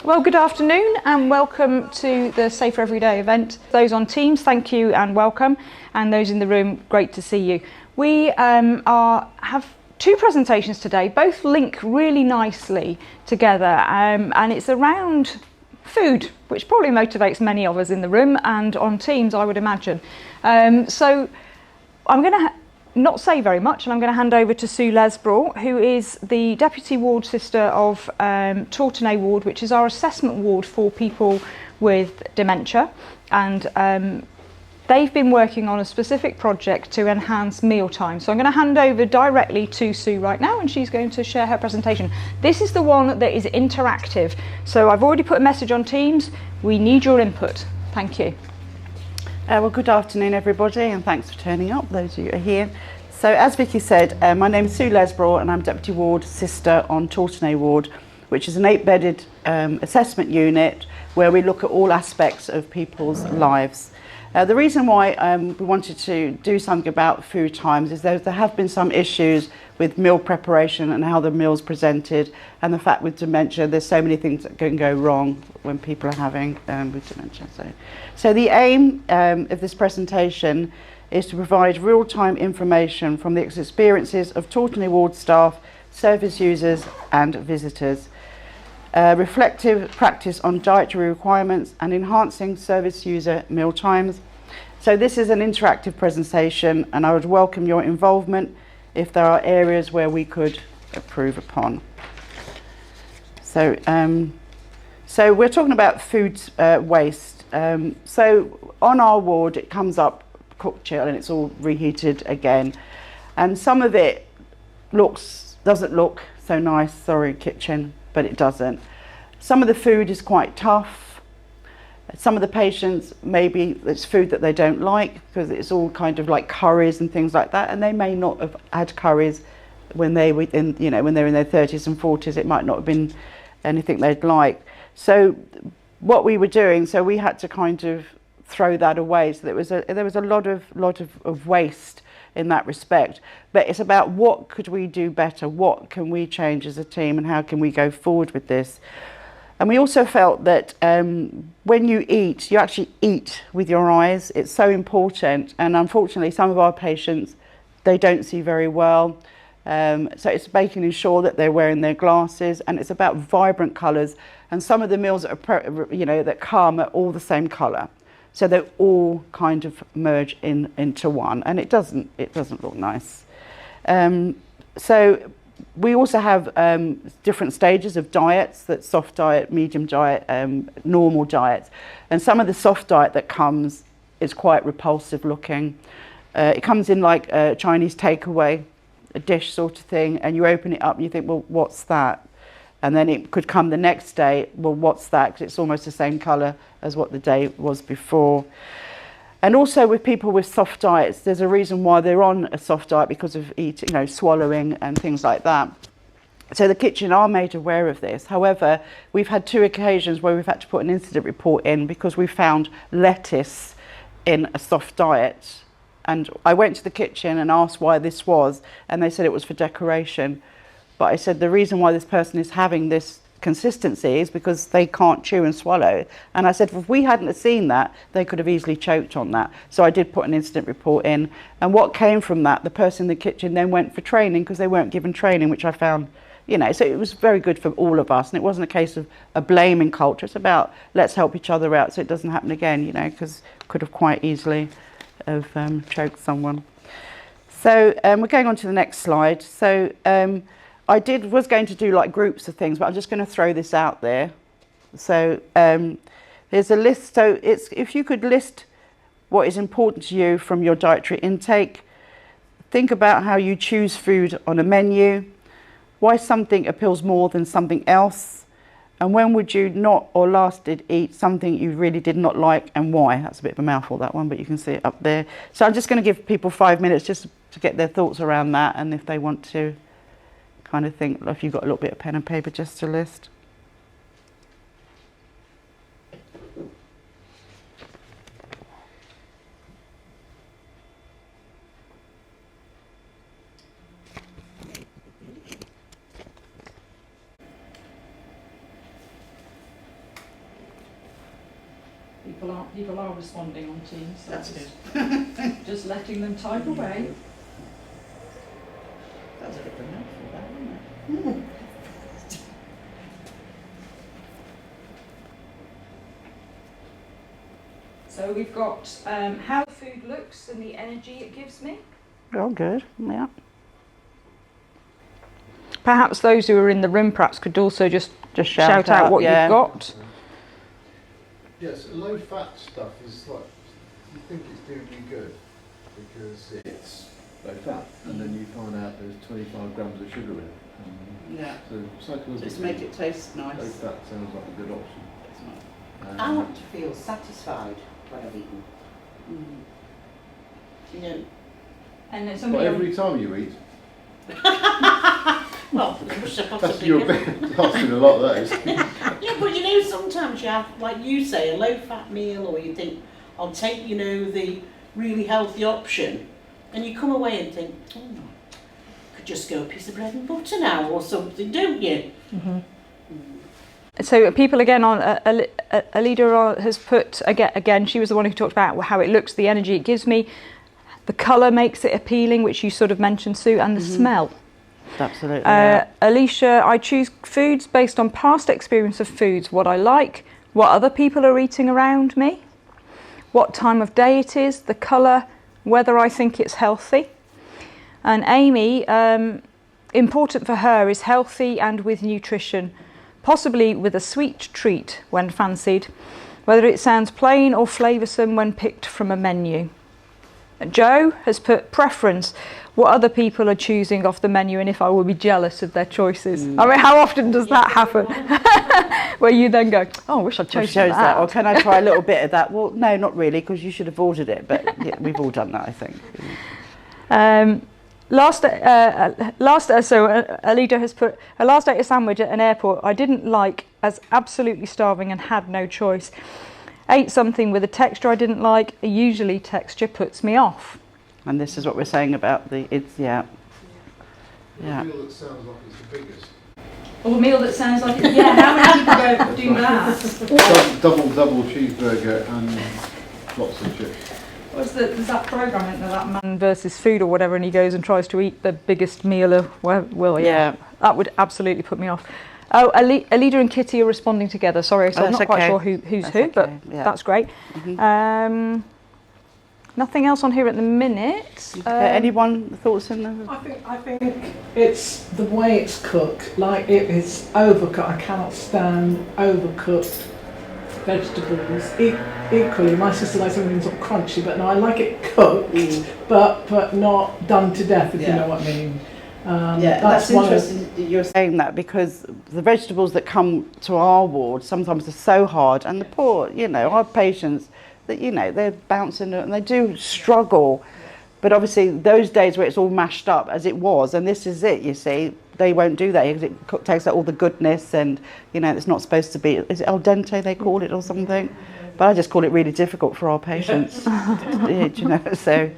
Well, good afternoon and welcome to the Safer Everyday event. Those on Teams, thank you and welcome. And those in the room, great to see you. We have two presentations today, both link really nicely together, and it's around food, which probably motivates many of us in the room and on Teams, I would imagine. So I'm going to not say very much, and I'm going to hand over to Sue Lesbrough, who is the Deputy Ward Sister of Tortenay Ward, which is our assessment ward for people with dementia. And they've been working on a specific project to enhance mealtime. So I'm going to hand over directly to Sue right now, and she's going to share her presentation. This is the one that is interactive. So I've already put a message on Teams. We need your input. Thank you. Well, good afternoon, everybody, and thanks for turning up, those of you who are here. So, as Vicky said, my name is Sue Lesbrough, and I'm Deputy Ward Sister on Tortenay Ward, which is an 8-bedded assessment unit where we look at all aspects of people's lives. The reason why we wanted to do something about food times is there have been some issues with meal preparation and how the meal's presented, and the fact with dementia there's so many things that can go wrong when people are having with dementia. So the aim of this presentation is to provide real-time information from the experiences of Tortenay Ward staff, service users and visitors. Reflective practice on dietary requirements and enhancing service user meal times. So this is an interactive presentation, and I would welcome your involvement if there are areas where we could improve upon. So we're talking about food waste. So on our ward it comes up cooked chill and it's all reheated again, and some of it doesn't look so nice, sorry kitchen, but it doesn't. Some of the food is quite tough. Some of the patients, maybe it's food that they don't like because it's all kind of like curries and things like that, and they may not have had curries when they were in, when they're in their 30s and 40s. It might not have been anything they'd like. So what we were doing, so we had to kind of throw that away. So there was a lot of waste in that respect, but it's about what could we do better, what can we change as a team, and how can we go forward with this. And we also felt that when you eat, you actually eat with your eyes. It's so important, and unfortunately some of our patients, they don't see very well, so it's making sure that they're wearing their glasses, and it's about vibrant colours, and some of the meals that are that come are all the same colour. So they all kind of merge into one, and it doesn't look nice. So we also have different stages of diets: that soft diet, medium diet, normal diets. And some of the soft diet that comes is quite repulsive looking. It comes in like a Chinese takeaway, a dish sort of thing, and you open it up and you think, well, what's that? And then it could come the next day, well, what's that? Because it's almost the same colour as what the day was before. And also with people with soft diets, there's a reason why they're on a soft diet, because of eating, swallowing and things like that. So the kitchen are made aware of this. However, we've had 2 occasions where we've had to put an incident report in because we found lettuce in a soft diet. And I went to the kitchen and asked why this was, and they said it was for decoration. But I said the reason why this person is having this consistency is because they can't chew and swallow. And I said if we hadn't seen that, they could have easily choked on that. So I did put an incident report in. And what came from that, the person in the kitchen then went for training because they weren't given training, which I found, so it was very good for all of us. And it wasn't a case of a blaming culture. It's about let's help each other out so it doesn't happen again, because could have quite easily have choked someone. So we're going on to the next slide. So I was going to do like groups of things, but I'm just going to throw this out there. So there's a list. So if you could list what is important to you from your dietary intake, think about how you choose food on a menu, why something appeals more than something else, and when would you not or last did eat something you really did not like and why. That's a bit of a mouthful, that one, but you can see it up there. So I'm just going to give people 5 minutes just to get their thoughts around that, and if they want to kind of think, if you've got a little bit of pen and paper just to list. people are responding on Teams. So That's good. just letting them type away. That's a bit of a mouthful, that, wasn't it? So we've got how the food looks and the energy it gives me. Oh, good. Yeah. Perhaps those who are in the room perhaps could also just shout out what yeah. you've got. Yes, low fat stuff is like, you think it's doing you good because it's low fat, and then you find out there's 25 grams of sugar in it. Yeah. So psychologically, Just make it taste low nice. fat sounds like a good option. I want to feel satisfied when I've eaten. You know, And then But somebody every time you eat, well, I wish I that's possibly you're could. asking a lot, that is. Yeah, but you know, sometimes you have, like you say, a low-fat meal, or you think, I'll take, you know, the really healthy option, and you come away and think, oh, I could just go a piece of bread and butter now, or something, don't you? So people again on a leader has put again she was the one who talked about how it looks, the energy it gives me, the colour makes it appealing, which you sort of mentioned, Sue, and the smell. Absolutely. Yeah. Alicia, I choose foods based on past experience of foods, what I like, what other people are eating around me, what time of day it is, the colour, whether I think it's healthy. And Amy, important for her is healthy and with nutrition, possibly with a sweet treat when fancied, whether it sounds plain or flavoursome when picked from a menu. Joe has put preference, what other people are choosing off the menu and if I will be jealous of their choices. I mean, how often does that happen? Where you then go, oh, I wish I'd chosen that. Or can I try a little bit of that? Well, no, not really, because you should have ordered it. But yeah, we've all done that, I think. Alida has put, a last ate a sandwich at an airport I didn't like as absolutely starving and had no choice. Ate something with a texture I didn't like, usually texture puts me off. And this is what we're saying about the, yeah. A meal that sounds like it's the biggest. Or a meal that sounds like it, yeah, how many people go do that? Double cheeseburger and lots of chips. There's that programme, isn't there, that Man versus Food or whatever, and he goes and tries to eat the biggest meal of, well, yeah. That would absolutely put me off. Oh, Alida and Kitty are responding together. Sorry, so I'm not quite sure who's that's who, okay. but Yeah. that's great. Nothing else on here at the minute. Anyone thoughts in there? I think it's the way it's cooked. Like it is overcooked. I cannot stand overcooked vegetables. Equally, my sister likes everything sort of crunchy, but no, I like it cooked, but not done to death. If you know what I mean. That's interesting that you're saying that, because the vegetables that come to our ward sometimes are so hard, and the poor, our patients, that they're bouncing and they do struggle. But obviously those days where it's all mashed up as it was, and this is it, you see, they won't do that because it takes out all the goodness, and it's not supposed to be, is it al dente they call it or something? But I just call it really difficult for our patients. So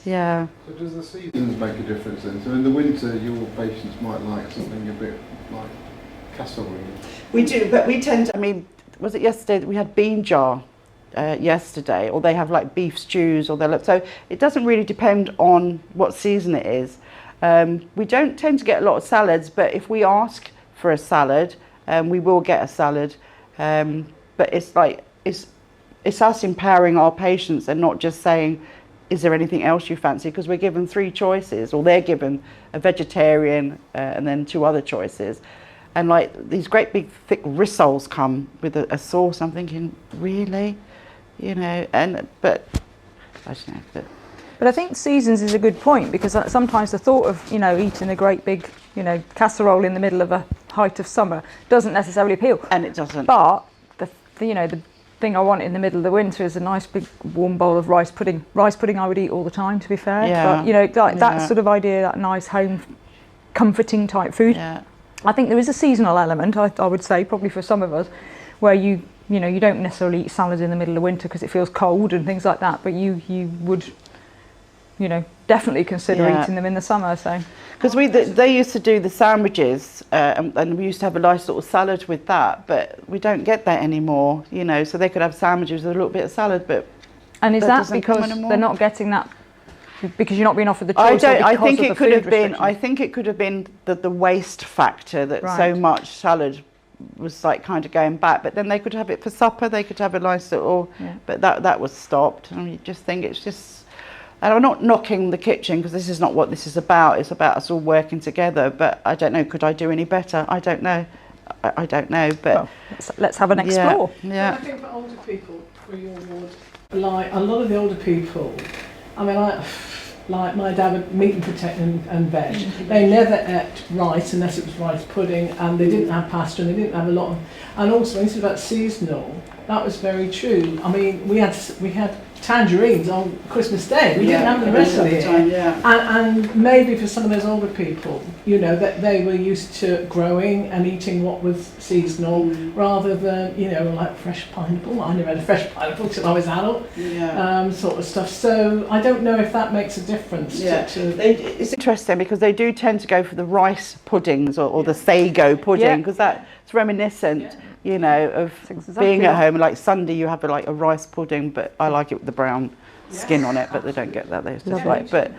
yeah. So does the seasons make a difference then? So in the winter your patients might like something a bit like casserole. We do, but we tend to, was it yesterday that we had bean jar yesterday, or they have like beef stews, or so it doesn't really depend on what season it is. We don't tend to get a lot of salads, but if we ask for a salad, we will get a salad. But it's like, it's us empowering our patients and not just saying, is there anything else you fancy? Because we're given 3 choices, or they're given a vegetarian and then 2 other choices. And like these great big thick rissoles come with a sauce. I'm thinking, really? But I don't know. But I think seasons is a good point, because sometimes the thought of eating a great big casserole in the middle of a height of summer doesn't necessarily appeal. And it doesn't. But the thing I want in the middle of the winter is a nice big warm bowl of rice pudding. Rice pudding I would eat all the time, to be fair. Yeah. But that sort of idea, that nice home comforting type food. Yeah. I think there is a seasonal element, I would say, probably for some of us, where you don't necessarily eat salad in the middle of winter because it feels cold and things like that, but you would, definitely consider Yeah. eating them in the summer. So Because they used to do the sandwiches, and we used to have a nice sort of salad with that, but we don't get that anymore, you know. So they could have sandwiches with a little bit of salad, but and is that that doesn't come because anymore. they're not getting that because you're not being offered the I choice? Or don't. I because think of it the could have food been. I restrictions? think it could have been the waste factor that so Right. much salad was like kind of going back. But then they could have it for supper. They could have a nice little. Yeah. But that was stopped. And you just think it's just. And I'm not knocking the kitchen because this is not what this is about. It's about us all working together. But I don't know. Could I do any better? I don't know. I don't know. But Well, let's have an explore. Yeah. I think for older people, for your ward, like a lot of the older people, I mean, like my dad would meat and potato and veg. They never ate rice unless it was rice pudding, and they didn't have pasta, and they didn't have a lot of. And also, when you said about seasonal, that was very true. I mean, we had tangerines on Christmas Day. We didn't have them the rest of the year. Yeah. And maybe for some of those older people, you know, that they were used to growing and eating what was seasonal rather than, you know, like fresh pineapple. I never had a fresh pineapple till I was adult, sort of stuff. So I don't know if that makes a difference. Yeah. To It's interesting because they do tend to go for the rice puddings or the sago pudding Yeah. because that's reminiscent, you know, of exactly being at that. home. Like Sunday, you have like a rice pudding, but I like it with the brown skin on it. But they don't get that. They just like, but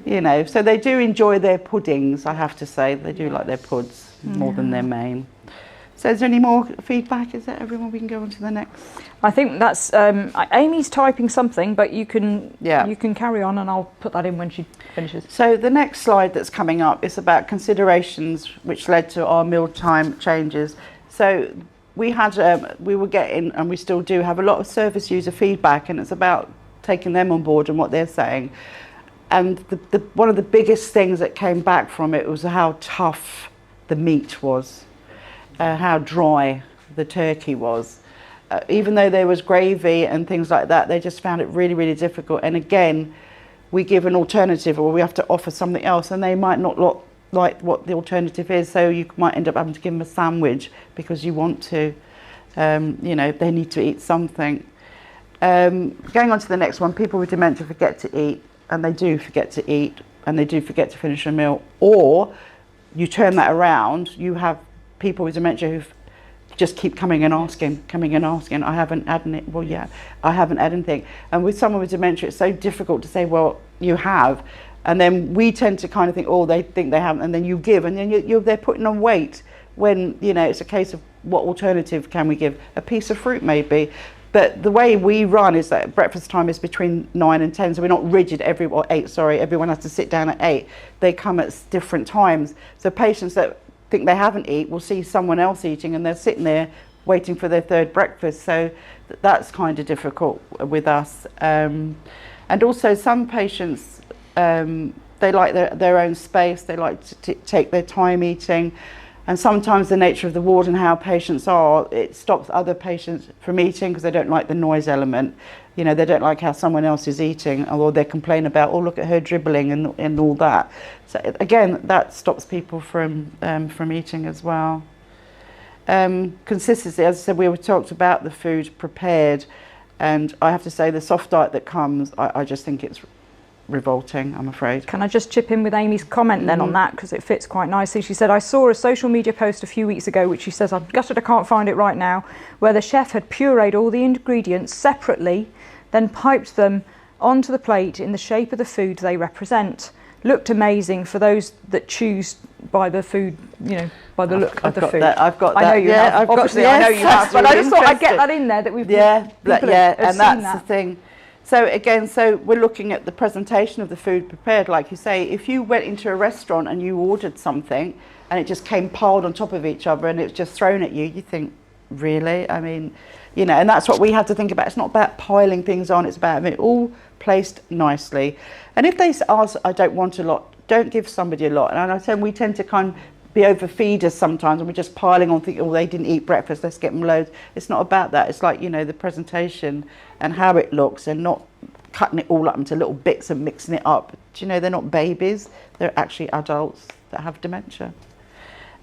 you know, so they do enjoy their puddings. I have to say, they do like their puds more than their main. So is there any more feedback? Is that everyone? We can go on to the next. I think that's Amy's typing something, but you can Yeah. you can carry on, and I'll put that in when she finishes. So the next slide that's coming up is about considerations which led to our mealtime changes. So we were getting, and we still do have a lot of service user feedback, and it's about taking them on board and what they're saying. And one of the biggest things that came back from it was how tough the meat was, how dry the turkey was. Even though there was gravy and things like that, they just found it really, really difficult. And again, we give an alternative, or we have to offer something else, and they might not like what the alternative is. So you might end up having to give them a sandwich because you want to, you know, they need to eat something. Going on to the next one, people with dementia forget to eat, and they do forget to eat, and they do forget to finish a meal. Or you turn that around, you have people with dementia who just keep coming and asking, I haven't had it. Well, yeah, I haven't had anything. And with someone with dementia, it's so difficult to say, well, you have. And then we tend to kind of think, oh, they think they haven't, and then you give, and then they're putting on weight when, you know, it's a case of what alternative can we give? A piece of fruit maybe. But the way we run is that breakfast time is between 9 and 10, so we're not rigid, 8, sorry, everyone has to sit down at 8. They come at different times. So patients that think they haven't eaten will see someone else eating, and they're sitting there waiting for their third breakfast. So that's kind of difficult with us. And also some patients, they like their own space, they like to take their time eating, and sometimes the nature of the ward and how patients are, it stops other patients from eating because they don't like the noise element. You know, they don't like how someone else is eating, or they complain about, oh, look at her dribbling and all that. So again, that stops people from eating as well. Consistency, as I said, we talked about the food prepared, and I have to say the soft diet that comes, I just think it's revolting, I'm afraid. Can I just chip in with Amy's comment then on that, because it fits quite nicely. She said, I saw a social media post a few weeks ago, which she says, I'm gutted I can't find it right now, where the chef had pureed all the ingredients separately, then piped them onto the plate in the shape of the food they represent. Looked amazing for those that choose by the food, you know, by the look of the food. I've got that. I know you yeah, have. I've Obviously, got, I know yes, you have. But I just thought I'd get interesting. that in there, that we've Yeah, people yeah, have and seen that's that. the thing. So again, so we're looking at the presentation of the food prepared. Like you say, if you went into a restaurant and you ordered something and it just came piled on top of each other and it's just thrown at you, you think, really? I mean, you know, and that's what we have to think about. It's not about piling things on, it's about having it all placed nicely. And if they ask, I don't want a lot, don't give somebody a lot. And I said we tend to kind of be overfeeders sometimes, and we're just piling on, thinking, oh, they didn't eat breakfast, let's get them loads. It's not about that. It's like, you know, the presentation and how it looks, and not cutting it all up into little bits and mixing it up. Do you know, they're not babies, they're actually adults that have dementia.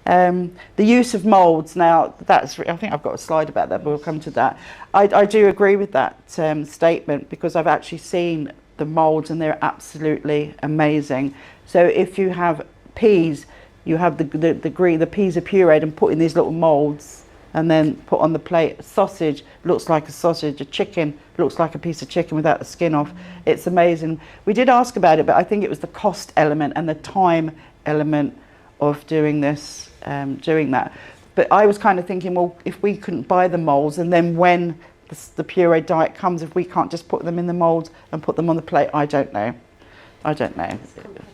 The use of moulds, now that's, I think I've got a slide about that, but we'll come to that. I do agree with that statement, because I've actually seen the moulds, and they're absolutely amazing. So if you have peas, you have the peas are pureed and put in these little moulds and then put on the plate. Sausage looks like a sausage, a chicken looks like a piece of chicken without the skin off. It's amazing. We did ask about it, but I think it was the cost element and the time element of doing this, doing that. But I was kind of thinking, well, if we couldn't buy the moulds, and then when the pureed diet comes, if we can't just put them in the moulds and put them on the plate, I don't know. It's complicated.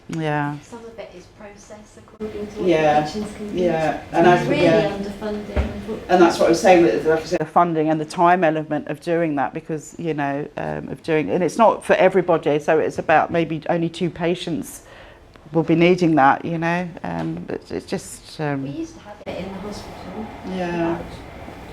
Yeah. Some of it is processed according to what Yeah, the kitchens can do. yeah, So and it's as really yeah. underfunding. And that's what I was saying, like I said, the funding and the time element of doing that, because, you know, of doing, and it's not for everybody, so it's about maybe only 2 patients will be needing that, you know. It's just... We used to have it in the hospital. Yeah. About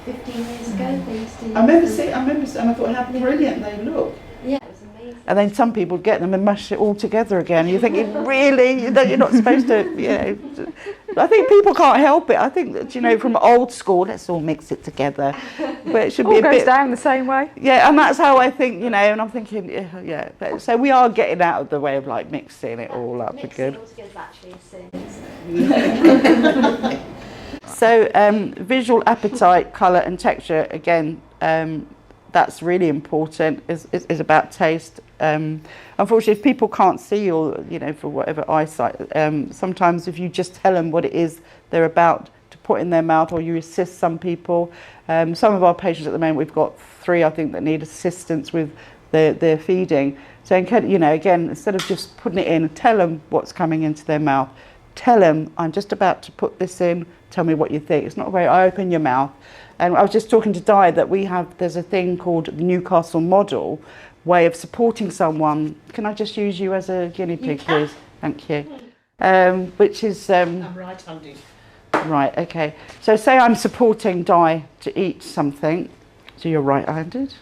15 years ago, they used to. I remember seeing, and I thought how brilliant they look. Yeah, it was amazing. And then some people get them and mash it all together again. You're thinking, really? You're not supposed to, you know. I think people can't help it. I think that, you know, from old school, let's all mix it together. But it should be All a goes bit... down the same way. Yeah, and that's how I think, you know, and I'm thinking, yeah. But, so we are getting out of the way of, like, mixing it all up for good. Mixing all together is actually a sin, isn't it? So visual appetite, colour and texture, again, that's really important, is about taste. Unfortunately, if people can't see, or, you know, for whatever eyesight, sometimes if you just tell them what it is they're about to put in their mouth, or you assist some people. Some of our patients at the moment, we've got 3, I think, that need assistance with their feeding. So, you know, again, instead of just putting it in, tell them what's coming into their mouth. Tell them, I'm just about to put this in, tell me what you think. It's not very, open your mouth. And I was just talking to Di that there's a thing called the Newcastle model, way of supporting someone. Can I just use you as a guinea pig, please? Thank you. Which is... I'm right-handed. Right, okay. So say I'm supporting Di to eat something. So you're right-handed.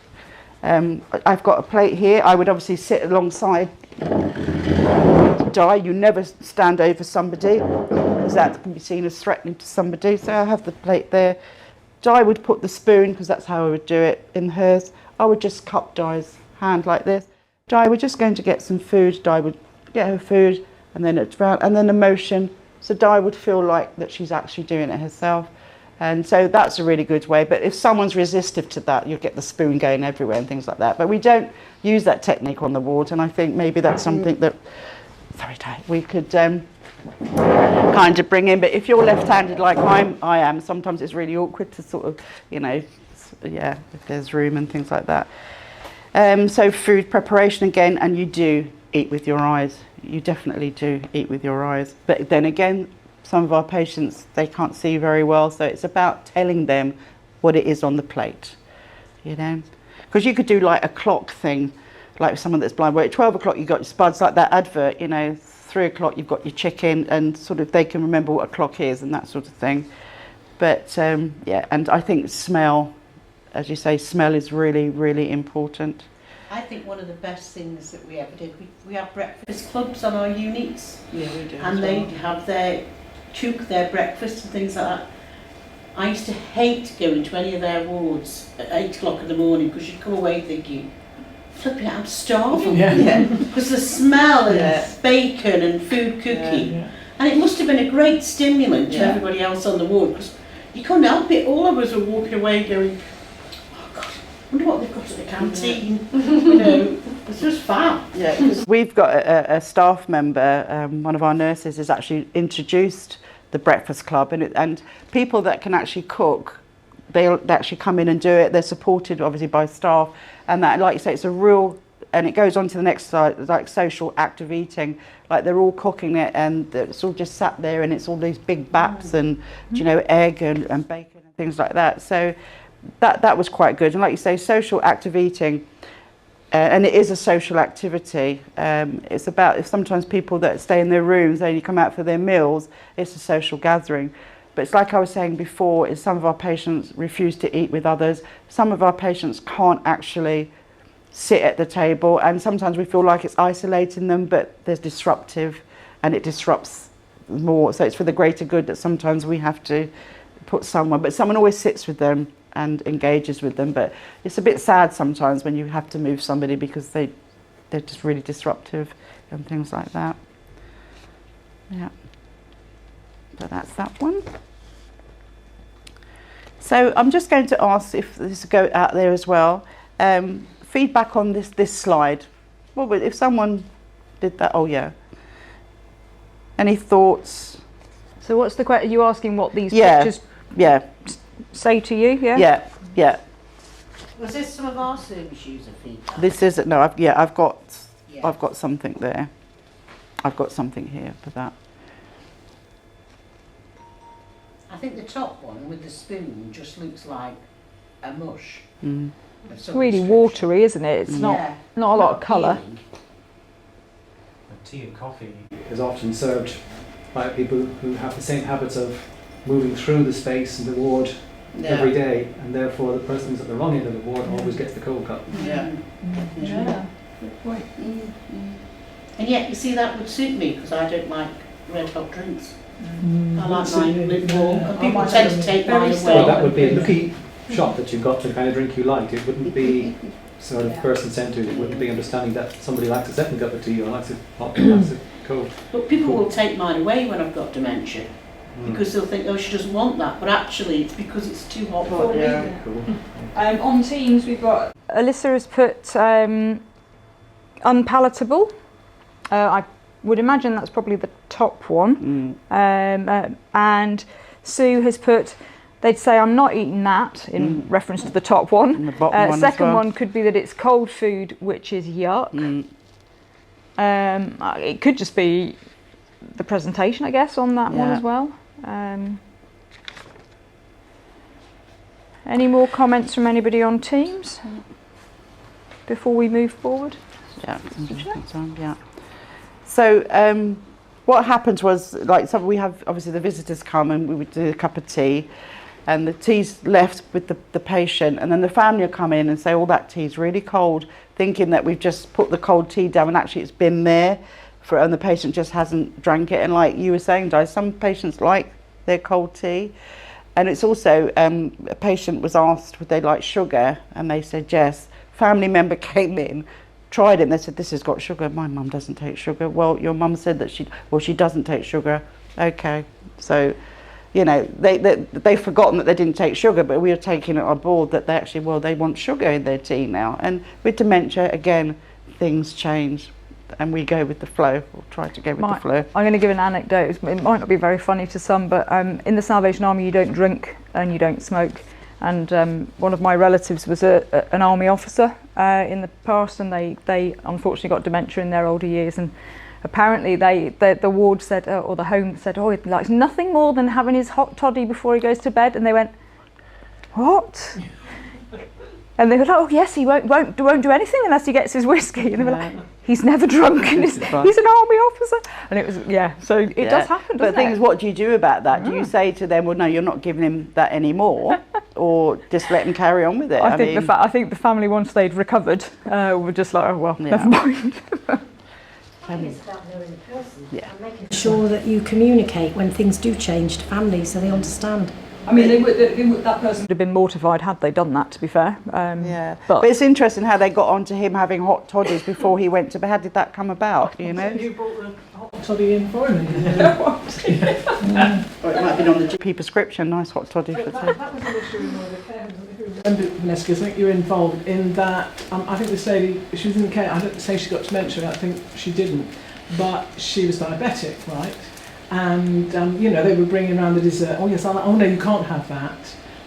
I've got a plate here. I would obviously sit alongside Di. You never stand over somebody, because that can be seen as threatening to somebody. So I have the plate there. Di would put the spoon, because that's how I would do it, in hers. I would just cup Di's hand like this. Di, we're just going to get some food. Di would get her food, and then it's round, and then a motion. So Di would feel like that she's actually doing it herself. And so that's a really good way. But if someone's resistive to that, you'll get the spoon going everywhere and things like that. But we don't use that technique on the ward, and I think maybe that's something that, we could kind of bring in. But if you're left-handed like I am, sometimes it's really awkward to sort of, you know, yeah, if there's room and things like that. So food preparation again, and you do eat with your eyes. You definitely do eat with your eyes. But then again, some of our patients, they can't see very well, so it's about telling them what it is on the plate, you know. Because you could do like a clock thing, like someone that's blind, where at 12 o'clock you've got your spuds, like that advert, you know, 3 o'clock you've got your chicken, and sort of they can remember what a clock is and that sort of thing. But yeah, and I think smell, as you say, smell is really, really important. I think one of the best things that we ever did, we have breakfast clubs on our units. Yeah, we do. And they have their breakfast and things like that. I used to hate going to any of their wards at 8 o'clock in the morning, because you'd come away thinking, flipping it, I'm starving. Yeah. Because the smell of Yeah. bacon and food cooking. Yeah. And it must have been a great stimulant to Yeah. everybody else on the ward, because you couldn't help it. All of us were walking away going, oh God, I wonder what they've got at the canteen. You know, it's just fab. Yeah, because we've got a staff member, one of our nurses has actually introduced the breakfast club, and people that can actually cook, they actually come in and do it. They're supported obviously by staff, and that, like you say, it's a real, and it goes on to the next slide, like social active eating, like they're all cooking it, and it's all just sat there, and it's all these big baps and, you know, egg and bacon and things like that. So that was quite good. And like you say, social active eating, and it is a social activity. It's about, if sometimes people that stay in their rooms, they only come out for their meals, it's a social gathering. But it's like I was saying before, is some of our patients refuse to eat with others. Some of our patients can't actually sit at the table, and sometimes we feel like it's isolating them, but there's disruptive, and it disrupts more. So it's for the greater good that sometimes we have to put someone, but someone always sits with them and engages with them. But it's a bit sad sometimes when you have to move somebody because they they're just really disruptive and things like that. Yeah. So that's that one. So I'm just going to ask if this go out there as well. Feedback on this slide. What would, if someone did that? Oh yeah. Any thoughts? So what's the question? Are you asking what these Yeah. pictures Yeah. say to you? Yeah. Yeah. Yeah. Was this some of our service user feedback? This is no. I've got Yeah. something there. I've got something here for that. I think the top one with the spoon just looks like a mush. Mm. of It's some really description. watery, isn't it? It's Yeah. not a lot of colour. appealing. Tea and coffee is often served by people who have the same habits of moving through the space in the ward every day, and therefore the person who's at the wrong end of the ward always gets the cold cup. Yeah. Yeah. And yet, you see, that would suit me because I don't like red hot drinks. I like So mine you- lukewarm. yeah, And I people like tend them to take very mine soft. away. Well, that would be a lucky shot that you've got the kind of drink you liked. It wouldn't be sort of person-centred. It wouldn't be understanding that somebody likes a second cup of tea or likes it hot or likes it cold. But people will take mine away when I've got dementia Mm. because they'll think, oh, she doesn't want that. But actually, it's because it's too hot for me. Yeah. Cool. On Teams, we've got Alyssa has put unpalatable. I would imagine that's probably the top one. And Sue has put, they'd say, I'm not eating that, in reference to the top one. And the bottom one as Second well. one could be that it's cold food, which is yuck. It could just be the presentation, I guess, on that one Yeah. as well. Any more comments from anybody on Teams before we move forward? Yeah. Yeah. So what happened was, like, so we have obviously the visitors come and we would do a cup of tea, and the tea's left with the patient, and then the family will come in and say, "Oh, that tea's really cold," thinking that we've just put the cold tea down, and actually it's been there for, and the patient just hasn't drank it. And like you were saying, Di, some patients like their cold tea. And it's also, a patient was asked would they like sugar, and they said yes. Family member came in, tried it, and they said, this has got sugar. My mum doesn't take sugar. Well, your mum said that she doesn't take sugar. Okay. So, you know, they've forgotten that they didn't take sugar, but we are taking it on board that they actually, well, they want sugar in their tea now. And with dementia, again, things change. And we go with the flow, or try to go with the flow. I'm going to give an anecdote. It might not be very funny to some, but in the Salvation Army you don't drink and you don't smoke. And one of my relatives was an army officer in the past, and they unfortunately got dementia in their older years. And apparently the ward said, or the home said, oh, he likes nothing more than having his hot toddy before he goes to bed. And they went, what? And they were like, oh yes, he won't do anything unless he gets his whiskey. And they were like, he's never drunk, and he's an army officer. And it was, so it does happen, doesn't But the thing it? is, what do you do about that? Do you say to them, well, no, you're not giving him that anymore, or just let him carry on with it? I think the family, once they'd recovered, were just like, oh well, Yeah. never mind. I think it's about knowing the person Yeah. and making Sure that you communicate when things do change to families so they understand. I mean, that person would have been mortified had they done that, to be fair. Yeah, But but it's interesting how they got onto him having hot toddies before he went to bed. How did that come about? You know, You brought the hot toddy in for him. or it might have been on the GP prescription. Nice hot toddy for tea. That was an issue in one of the care homes. And Vanessa, I think you're involved in that. I think this lady, she was in the care. I don't say she got dementia. I think she didn't, but she was diabetic, right? And they were bringing around the dessert. Oh yes, oh no, you can't have that.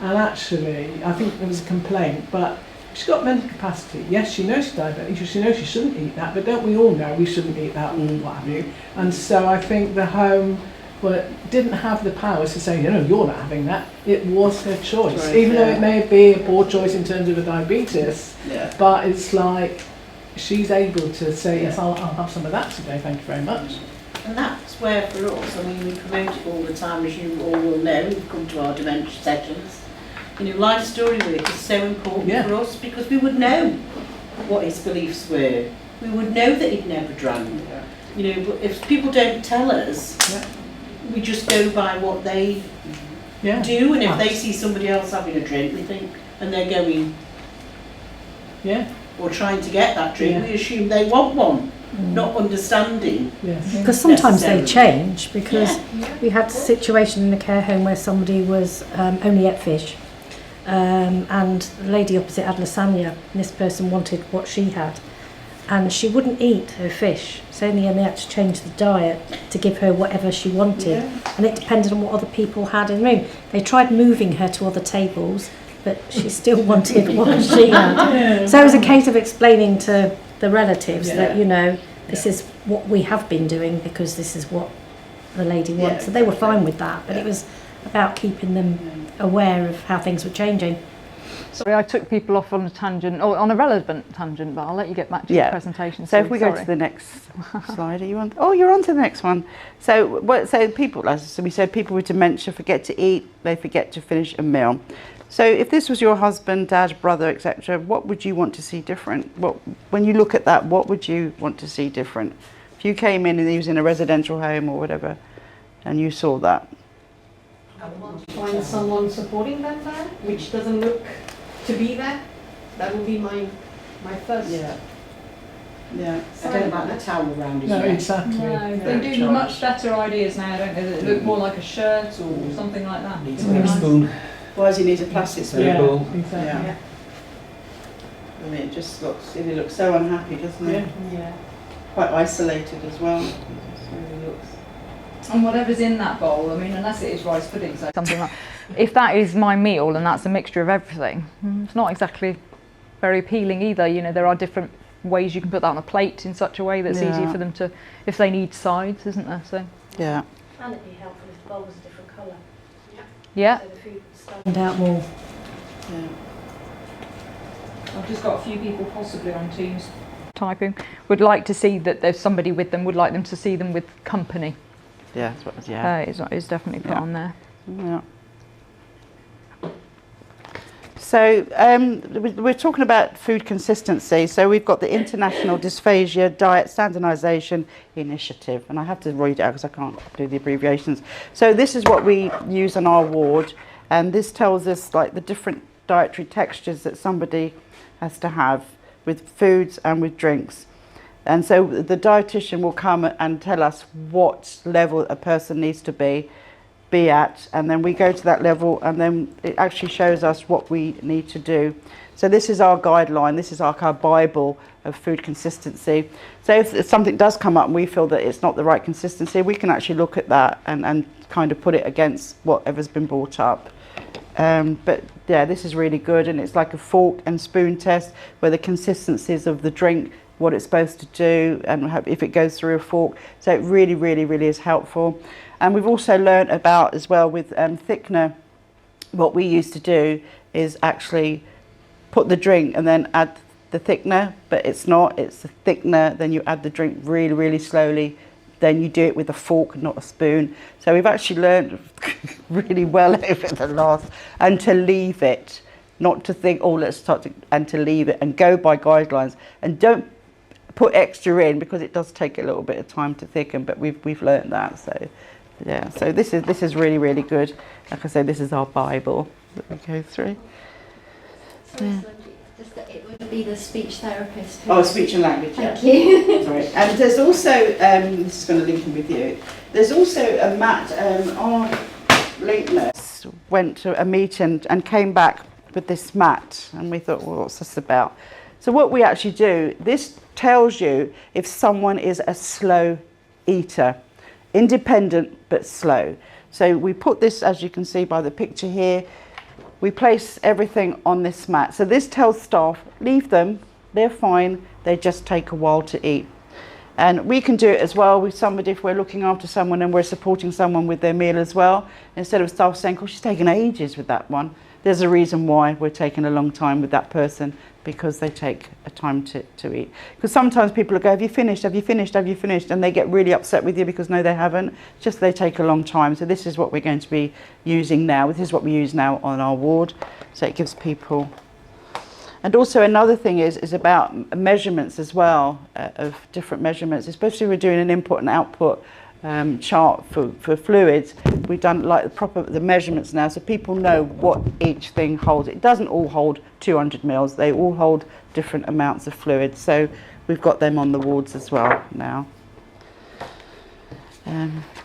And actually, I think there was a complaint, but she's got mental capacity. Yes, she knows she's diabetic. She knows she shouldn't eat that, but don't we all know we shouldn't eat that, or what have you? And so I think the home, didn't have the powers to say, you're not having that. It was her choice, Right, even though yeah. it may be a poor choice in terms of a diabetes. Yeah. But it's like she's able to say, yes, I'll have some of that today. Thank you very much. And that's where for us, I mean, we promote it all the time, as you all will know, who've come to our dementia sessions. Life story work is so important Yeah. for us because we would know what his beliefs were. We would know that he'd never drank. But if people don't tell us, Yeah. we just go by what they Yeah. do, and if they see somebody else having a drink, we think, and they're going, Yeah. or trying to get that drink, Yeah. we assume they want one, not understanding. Yes. Because sometimes they Necessarily. change, because we had a situation in a care home where somebody was only ate fish, and the lady opposite had lasagna, and this person wanted what she had, and she wouldn't eat her fish, so in the end they had to change the diet to give her whatever she wanted, and it depended on what other people had in the room. They tried moving her to other tables, but she still wanted what she had. So it was a case of explaining to the relatives that, you know, this is what we have been doing because this is what the lady wants. So they were fine with that, but it was about keeping them aware of how things were changing. Sorry, I took people off on a tangent, or on a relevant tangent, but I'll let you get back to Yeah. your presentation. So Sue, if we go sorry. to the next slide, are you on? Oh, you're on to the next one. So people, as we said, people with dementia forget to eat, they forget to finish a meal. So if this was your husband, dad, brother, etc., what would you want to see different? When you look at that, what would you want to see different? If you came in and he was in a residential home or whatever, and you saw that. I would want to Find someone supporting them there, which doesn't look to be there. That would be my first. Yeah. I don't know about the towel around his No, neck. exactly. No, Very they do charged. much better ideas now, don't they? That look more like a shirt or something like that. Needs a Really bit of nice. spoon. Why does he need a plastic spoon? Very cool. Exactly. Yeah. I mean, it just looks, he looks so unhappy, doesn't he? Yeah. Yeah. Quite isolated as well. It just really looks. And whatever's in that bowl, I mean, unless it is rice pudding, so something like. If that is my meal and that's a mixture of everything, it's not exactly very appealing either. You know, there are different ways you can put that on a plate in such a way that's easier Yeah. for them to, if they need sides, isn't there? So Yeah. And it'd be helpful if the bowl was a different colour. yeah. So the food would stand Find out more. Yeah. I've just got a few people possibly on Teams typing. Would like to see that there's somebody with them. Would like them to see them with company. Yeah. That's what, yeah. Is definitely put Yeah. on there. Yeah. So we're talking about food consistency. So we've got the International Dysphagia Diet Standardisation Initiative, and I have to read it out because I can't do the abbreviations. So this is what we use on our ward, and this tells us like the different dietary textures that somebody has to have with foods and with drinks. And so the dietitian will come and tell us what level a person needs to be at, and then we go to that level, and then it actually shows us what we need to do. So this is our guideline, this is like our Bible of food consistency. So if something does come up and we feel that it's not the right consistency, we can actually look at that and kind of put it against whatever's been brought up. But yeah, this is really good, and it's like a fork and spoon test where the consistencies of the drink, what it's supposed to do, and if it goes through a fork. So it really, really, really is helpful. And we've also learnt about as well with thickener, what we used to do is actually put the drink and then add the thickener, but it's not, it's the thickener, then you add the drink really, really slowly, then you do it with a fork, not a spoon. So we've actually learned really well over the last, and to leave it, not to think, oh, let's start to, and to leave it and go by guidelines, and don't put extra in because it does take a little bit of time to thicken, but we've learned that. So yeah, so this is really, really good. Like I said, this is our Bible that we go through. Sorry, just that it would be the speech therapist. Oh, speech and language, yeah. Thank you. Sorry. And there's also, this is going to link in with you, there's also a Matt, our link nurse went to a meeting and came back with this mat, and we thought, well, what's this about? So what we actually do, this tells you if someone is a slow eater, independent but slow. So we put this, as you can see by the picture here, we place everything on this mat. So this tells staff, leave them, they're fine, they just take a while to eat. And we can do it as well with somebody if we're looking after someone and we're supporting someone with their meal as well. Instead of staff saying, oh, she's taken ages with that one. There's a reason why we're taking a long time with that person, because they take a time to eat. Because sometimes people will go, have you finished, have you finished, have you finished? And they get really upset with you because no, they haven't. Just they take a long time. So this is what we're going to be using now. This is what we use now on our ward. So it gives people... And also another thing is about measurements as well, of different measurements, especially if we're doing an input and output chart for fluids, we've done like the measurements now, so people know what each thing holds. It doesn't all hold 200 mils, they all hold different amounts of fluid, so we've got them on the wards as well now.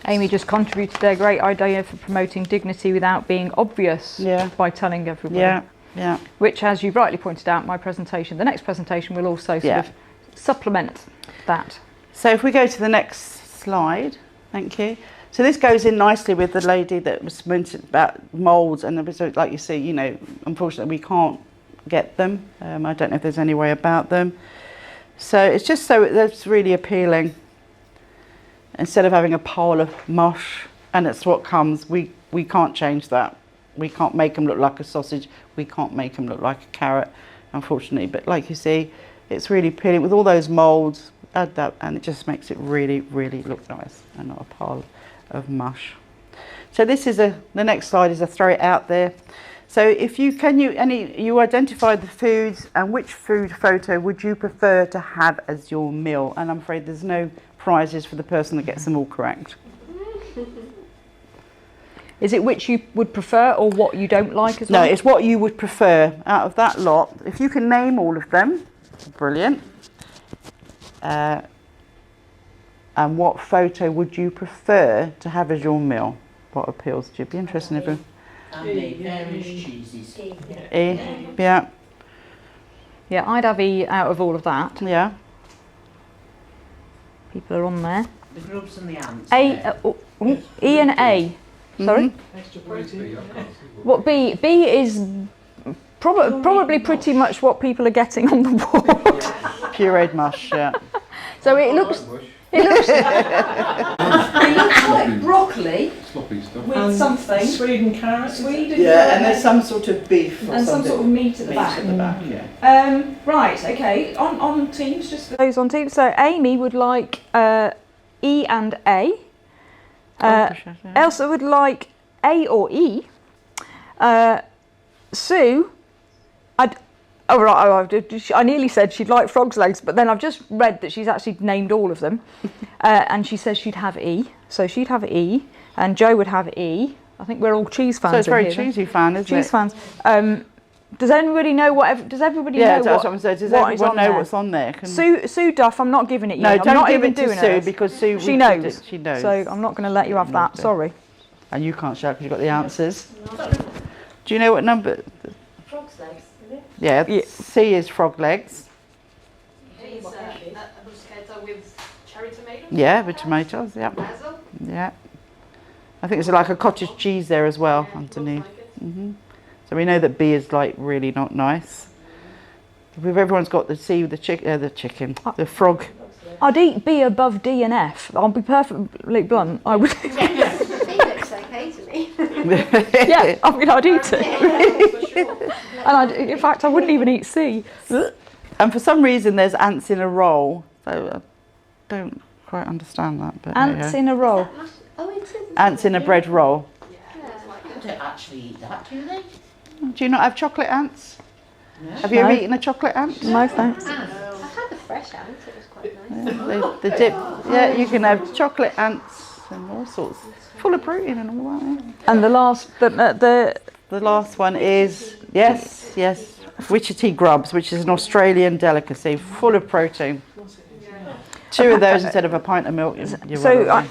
Amy just contributed their great idea for promoting dignity without being obvious by telling everybody. Yeah. Which, as you rightly pointed out, the next presentation will also sort of supplement that. So if we go to the next slide, thank you. So this goes in nicely with the lady that was mentioned about moulds, and so like you see, you know, unfortunately we can't get them. I don't know if there's any way about them. So it's just so that's really appealing. Instead of having a pile of mush, and it's what comes, we can't change that. We can't make them look like a sausage. We can't make them look like a carrot, unfortunately. But like you see, it's really appealing with all those moulds. Add that, and it just makes it really, really look nice, and not a pile of mush. So this is the next slide is a throw it out there. So if you identify the foods, and which food photo would you prefer to have as your meal? And I'm afraid there's no prizes for the person that gets them all correct. Is it which you would prefer or what you don't like as well? No, it's what you would prefer out of that lot. If you can name all of them, brilliant. And what photo would you prefer to have as your meal? What appeals to you? Be interesting if you... various cheeses. Yeah. Yeah, I'd have E out of all of that. Yeah. People are on there. The grubs and the ants. E and A. Sorry? Extra protein. What B? B is probably pretty much what people are getting on the ward. Pureed mush, yeah. So it looks It looks like broccoli Sloppy stuff. with something. Sweden carrots. Sweden Yeah, and carrot there's some sort of beef or and some something. sort of meat at the back. At the back, yeah. right. Okay. On teams, just for those on teams. So Amy would like E and A. Elsa would like A or E. Sue, I nearly said she'd like frog's legs, but then I've just read that she's actually named all of them, and she says she'd have E. So she'd have E, and Joe would have E. I think we're all cheese fans. So it's very here, cheesy fan, isn't it? cheese fans. Does anybody know what? Does everybody know that's what I'm saying. Does what is everyone on know there? what's on there? Sue Duff, I'm not giving it you. No, I'm don't not give even it to doing Sue it. because Sue. She knows. She knows. So I'm not going to let you have that. Sorry. And you can't shout because you've got the answers. Do you know what number? Frog's legs, is it? Yeah, C is frog legs. These bruschetta with cherry tomatoes. Yeah, with tomatoes. Yeah, Basil. yeah. I think it's like a cottage cheese there as well Yeah, underneath. looks like it. hmm So we know that B is like really not nice. If everyone's got the C with the chicken, the frog. I'd eat B above D and F. I'll be perfectly blunt. I would. He looks okay to me. Yeah, I mean, I'd eat it. For sure. And in fact, I wouldn't even eat C. And for some reason, there's ants in a roll. So I don't quite understand that. But Ants in a roll. Oh, it is. ants in a bread roll. They don't actually eat that, do they? Do you not have chocolate ants? No. Have you No. ever eaten a chocolate ant? No thanks. I've had the fresh ant, it was quite nice. The dip. Yeah, you can have chocolate ants and all sorts. Full of protein and all that. Yeah. And the last, the The last one is, yes, Wichita grubs, which is an Australian delicacy, full of protein. 2 of those instead of a pint of milk. You're so well away.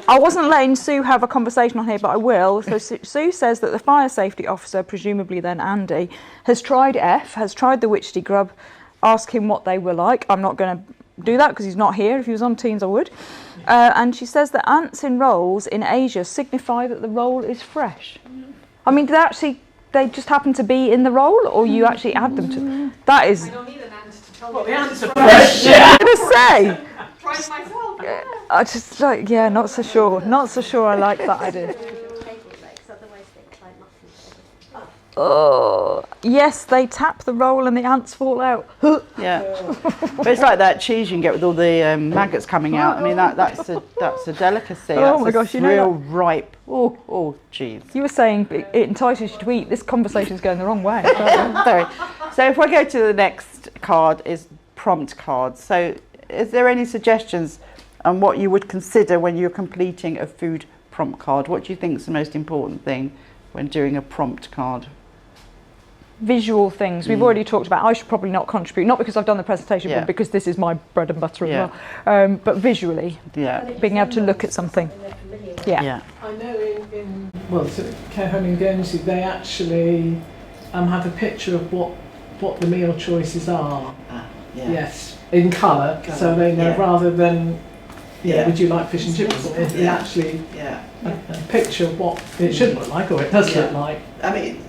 I wasn't letting Sue have a conversation on here, but I will. So Sue says that the fire safety officer, presumably then Andy, has tried F, has tried the Wichita grub, ask him what they were like. I'm not going to do that because he's not here. If he was on Teams, I would. And she says that ants in rolls in Asia signify that the roll is fresh. I mean, they just happen to be in the roll, or you actually add them to? That is. I don't need an ant to tell Well, me. the ants are fresh. I was going to say. Try it myself. I just not so sure. Not so sure I like that idea. Table legs, otherwise they look like muffins. Oh, yes, they tap the roll and the ants fall out. Yeah, but it's like that cheese you can get with all the maggots coming out. I mean, that's a delicacy. Oh That's my a gosh, you know real ripe. Oh, cheese. You were saying it entices you to eat. This conversation's going the wrong way. Sorry. So if I go to the next card, is prompt cards. So is there any suggestions? and what you would consider when you're completing a food prompt card. What do you think is the most important thing when doing a prompt card? Visual things we've already talked about. I should probably not contribute, not because I've done the presentation, Yeah. but because this is my bread and butter Yeah. as well. But visually, Yeah. being able to look at something. Yeah. Yeah. I know in well, so care home in Guernsey, they actually have a picture of what the meal choices are. Yeah. Yes, in colour, so they know Yeah. rather than, Yeah. would you like fish and chips? Or they Yeah. actually Yeah. a picture of what it should look like, or it does Yeah. look like. I mean,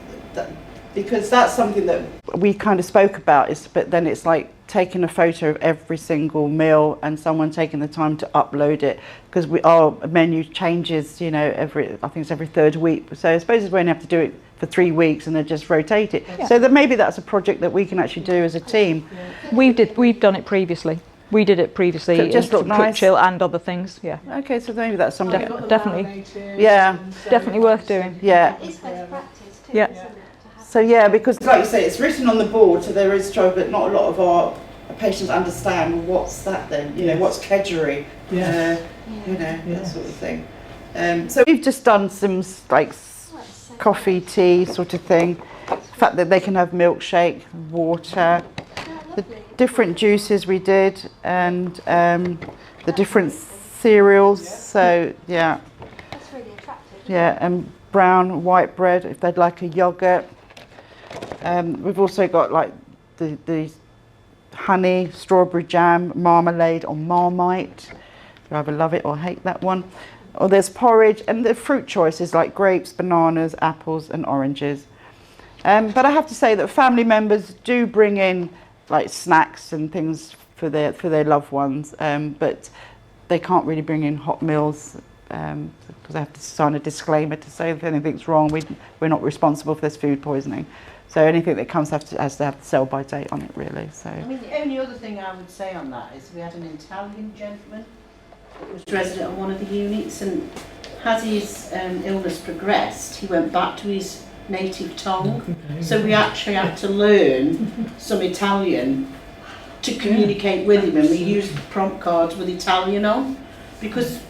because that's something that we kind of spoke about, but then it's like taking a photo of every single meal and someone taking the time to upload it, because our menu changes, I think it's every third week. So I suppose we only have to do it for 3 weeks and then just rotate it. Yeah. So that maybe that's a project that we can actually do as a team. We've done it previously. We did it previously. So it just in looked nice. Chill and other things. Yeah. Okay, so maybe that's something. You've got the definitely. laminated Yeah. and so Definitely worth it's- doing. Yeah. It's best practice too, Yeah. isn't it? So yeah, because like you say, it's written on the board, so there is trouble, but not a lot of our patients understand what's that then, what's kedgeree, Yeah. Yeah. that sort of thing. So we've just done some coffee, tea sort of thing. The fact that they can have milkshake, water, the different juices we did, and the different cereals. So yeah, That's really attractive. yeah, and brown, white bread if they'd like a yogurt. We've also got like the honey, strawberry jam, marmalade or Marmite. You either love it or hate that one. Or there's porridge, and the fruit choices like grapes, bananas, apples and oranges. But I have to say that family members do bring in like snacks and things for their loved ones, but they can't really bring in hot meals because I have to sign a disclaimer to say if anything's wrong, we're not responsible for this food poisoning. So anything that comes has to have the sell-by date on it, really. So. I mean, the only other thing I would say on that is we had an Italian gentleman that was resident on one of the units, and as his illness progressed, he went back to his native tongue. So we actually had to learn some Italian to communicate with him, and we used prompt cards with Italian on, because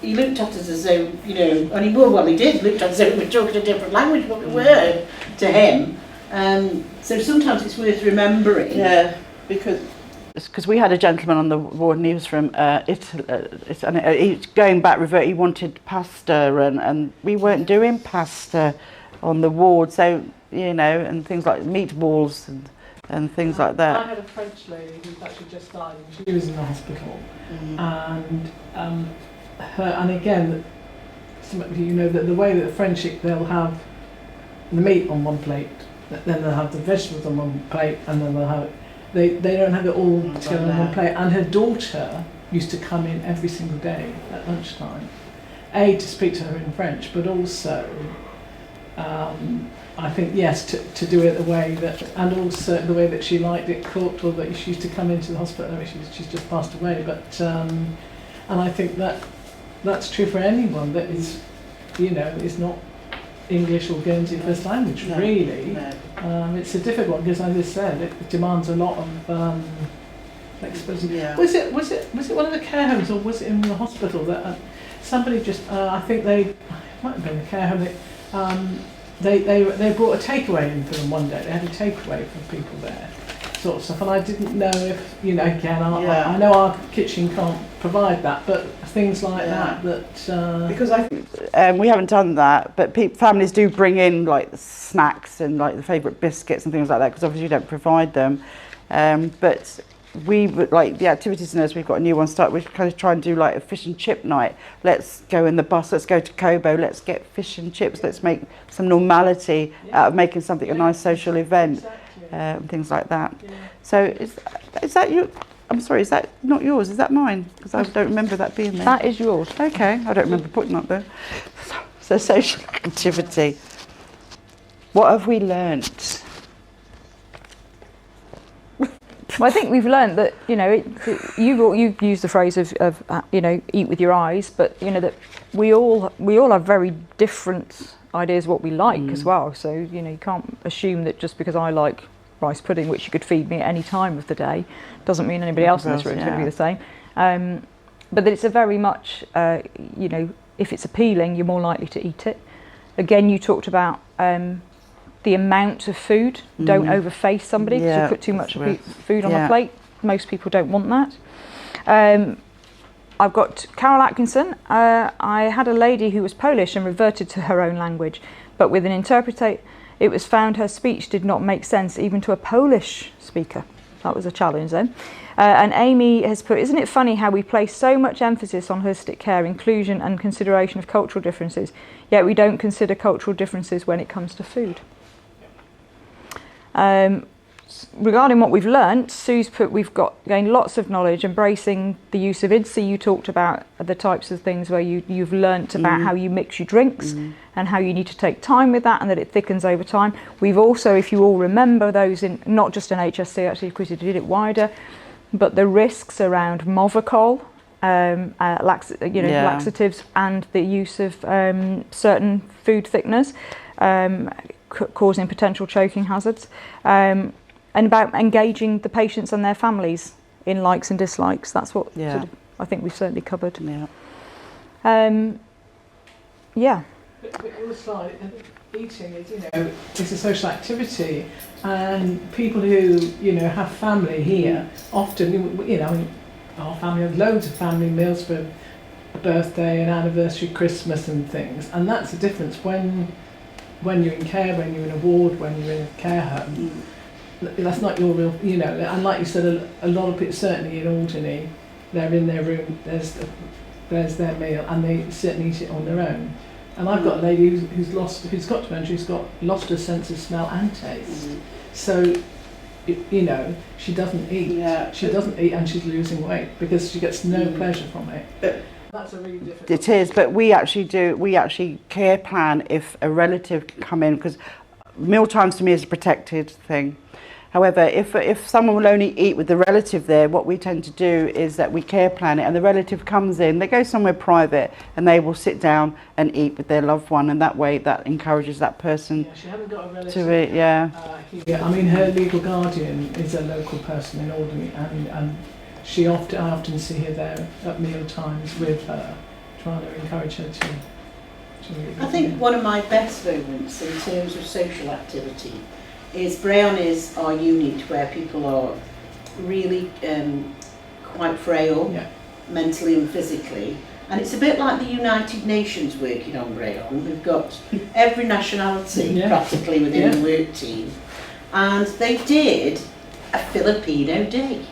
he looked at us as though, and he did look at us as though we were talking a different language, but we were to him. So sometimes it's worth remembering. Yeah, because we had a gentleman on the ward and he was from Italy. Going back, he wanted pasta and we weren't doing pasta on the ward, so and things like meatballs and things like I that. had a French lady who's actually just died, and she was in the hospital, and her, and again, the way that the French eat, they'll have the meat on one plate, then they'll have the vegetables on one plate, and then they'll have they don't have it all together on one plate. And her daughter used to come in every single day at lunchtime, to speak to her in French, but also I think, yes, to do it the way that, and also the way that she liked it cooked, or that she used to come into the hospital. I mean, she's just passed away, but and I think that's true for anyone that is, is not English or Guernsey first language, really. No. It's a difficult one because, as I said, it demands a lot of flexibility. Yeah. Was it one of the care homes, or was it in the hospital that somebody just? I think it might have been the care home. They brought a takeaway in for them one day. They had a takeaway for people there, sort of stuff. And I didn't know if, again, I know our kitchen can't provide that, but things like that. Because we haven't done that, but families do bring in like snacks and like the favourite biscuits and things like that, because obviously you don't provide them. But we would, like the activities nurse, we've got a new one start. We kind of try and do like a fish and chip night. Let's go in the bus, let's go to Kobo, let's get fish and chips, let's make some normality out of making something a nice social event, things like that. So is that you? I'm sorry, is that not yours? Is that mine? Because I don't remember that being there. That is yours. Okay, I don't remember putting that there. So social activity. What have we learnt? Well, I think we've learned that you've used the phrase of eat with your eyes, but that we all have very different ideas of what we like as well. So you can't assume that just because I like rice pudding, which you could feed me at any time of the day, doesn't mean anybody else in this room is going to be the same. but it's a very much, you know, if it's appealing, you're more likely to eat it. Again, you talked about the amount of food. Don't overface somebody because you put too much food on the plate. Most people don't want that. I've got Carol Atkinson. I had a lady who was Polish and reverted to her own language, but with an interpreter, it was found her speech did not make sense even to a Polish speaker. That was a challenge then. And Amy has put, isn't it funny how we place so much emphasis on holistic care, inclusion and consideration of cultural differences, yet we don't consider cultural differences when it comes to food. Regarding what we've learnt, Sue's put we've gained lots of knowledge, embracing the use of IDSI. You talked about the types of things where you've learnt about how you mix your drinks and how you need to take time with that and that it thickens over time. We've also, if you all remember those, in not just in HSC, actually because we did it wider, but the risks around Movicol, laxatives and the use of certain food thickeners causing potential choking hazards. And about engaging the patients and their families in likes and dislikes. That's what sort of, I think we've certainly covered. But also, eating is, you know, it's a social activity, and people who, you know, have family here often, you know, our family have loads of family meals for a birthday, an anniversary, Christmas, and things, and that's the difference when you're in care, when you're in a ward, when you're in a care home. That's not your real, you know, and like you said, a lot of people, certainly in Alderney, they're in their room, there's their meal, and they certainly eat it on their own. And I've got a lady who's got dementia, who's lost her sense of smell and taste. So, you know, she doesn't eat. She doesn't eat, and she's losing weight because she gets no pleasure from it. That's a really difficult. It is, but we actually care plan if a relative can come in, because meal times to me is a protected thing. However, if someone will only eat with the relative there, what we tend to do is that we care plan it, and the relative comes in, they go somewhere private, and they will sit down and eat with their loved one, and that way that encourages that person she hasn't got a relative to eat. here. I mean, her legal guardian is a local person in Alderney, and I often see her there at meal times with her, trying to encourage her to eat. I think one of my best moments in terms of social activity is Brayon is our unit where people are really quite frail, mentally and physically, and it's a bit like the United Nations working on Brayon. We've got every nationality practically within the work team, and they did a Filipino day,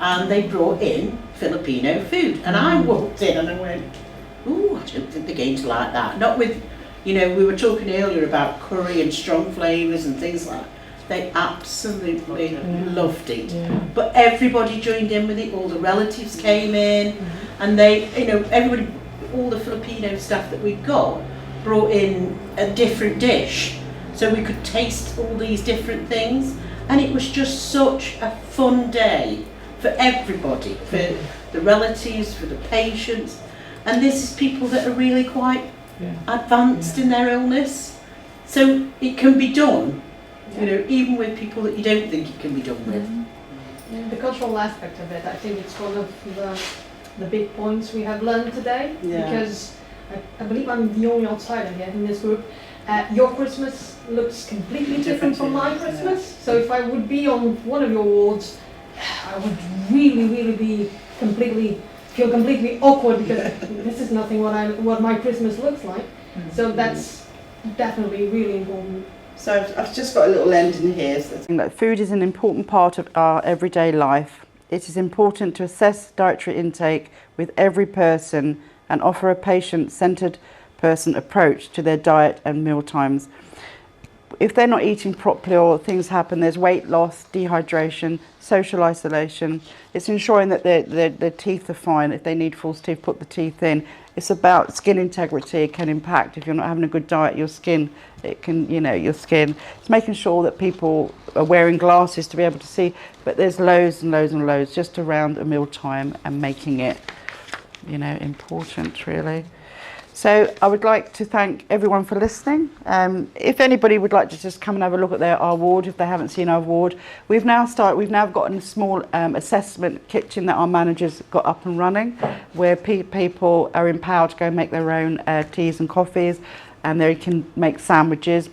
and they brought in Filipino food, and I walked in and I went, ooh, I don't think they're going to like that. Not with, you know, we were talking earlier about curry and strong flavours and things like that. They absolutely loved it. But everybody joined in with it, all the relatives came in, and they, you know, everybody, all the Filipino staff that we've got brought in a different dish so we could taste all these different things, and it was just such a fun day for everybody, for the relatives, for the patients. And this is people that are really quite advanced in their illness. So it can be done, you know, even with people that you don't think it can be done with. The cultural aspect of it, I think it's one of the big points we have learned today, because I believe I'm the only outsider here in this group. Your Christmas looks completely different from my Christmas. So if I would be on one of your wards, I would really be feel completely awkward, because this is nothing what my Christmas looks like. So that's definitely really important. So I've just got a little ending here. That food is an important part of our everyday life. It is important to assess dietary intake with every person and offer a patient-centred person approach to their diet and meal times. If they're not eating properly or things happen, there's weight loss, dehydration, social isolation. It's ensuring that their teeth are fine. If they need false teeth, put the teeth in. It's about skin integrity. It can impact, if you're not having a good diet, your skin. It can, you know, your skin. It's making sure that people are wearing glasses to be able to see. But there's loads and loads and loads just around a meal time and making it, you know, important, really. So I would like to thank everyone for listening. If anybody would like to just come and have a look at our ward, if they haven't seen our ward, we've now got a small assessment kitchen that our managers got up and running, where people are empowered to go and make their own teas and coffees, and they can make sandwiches.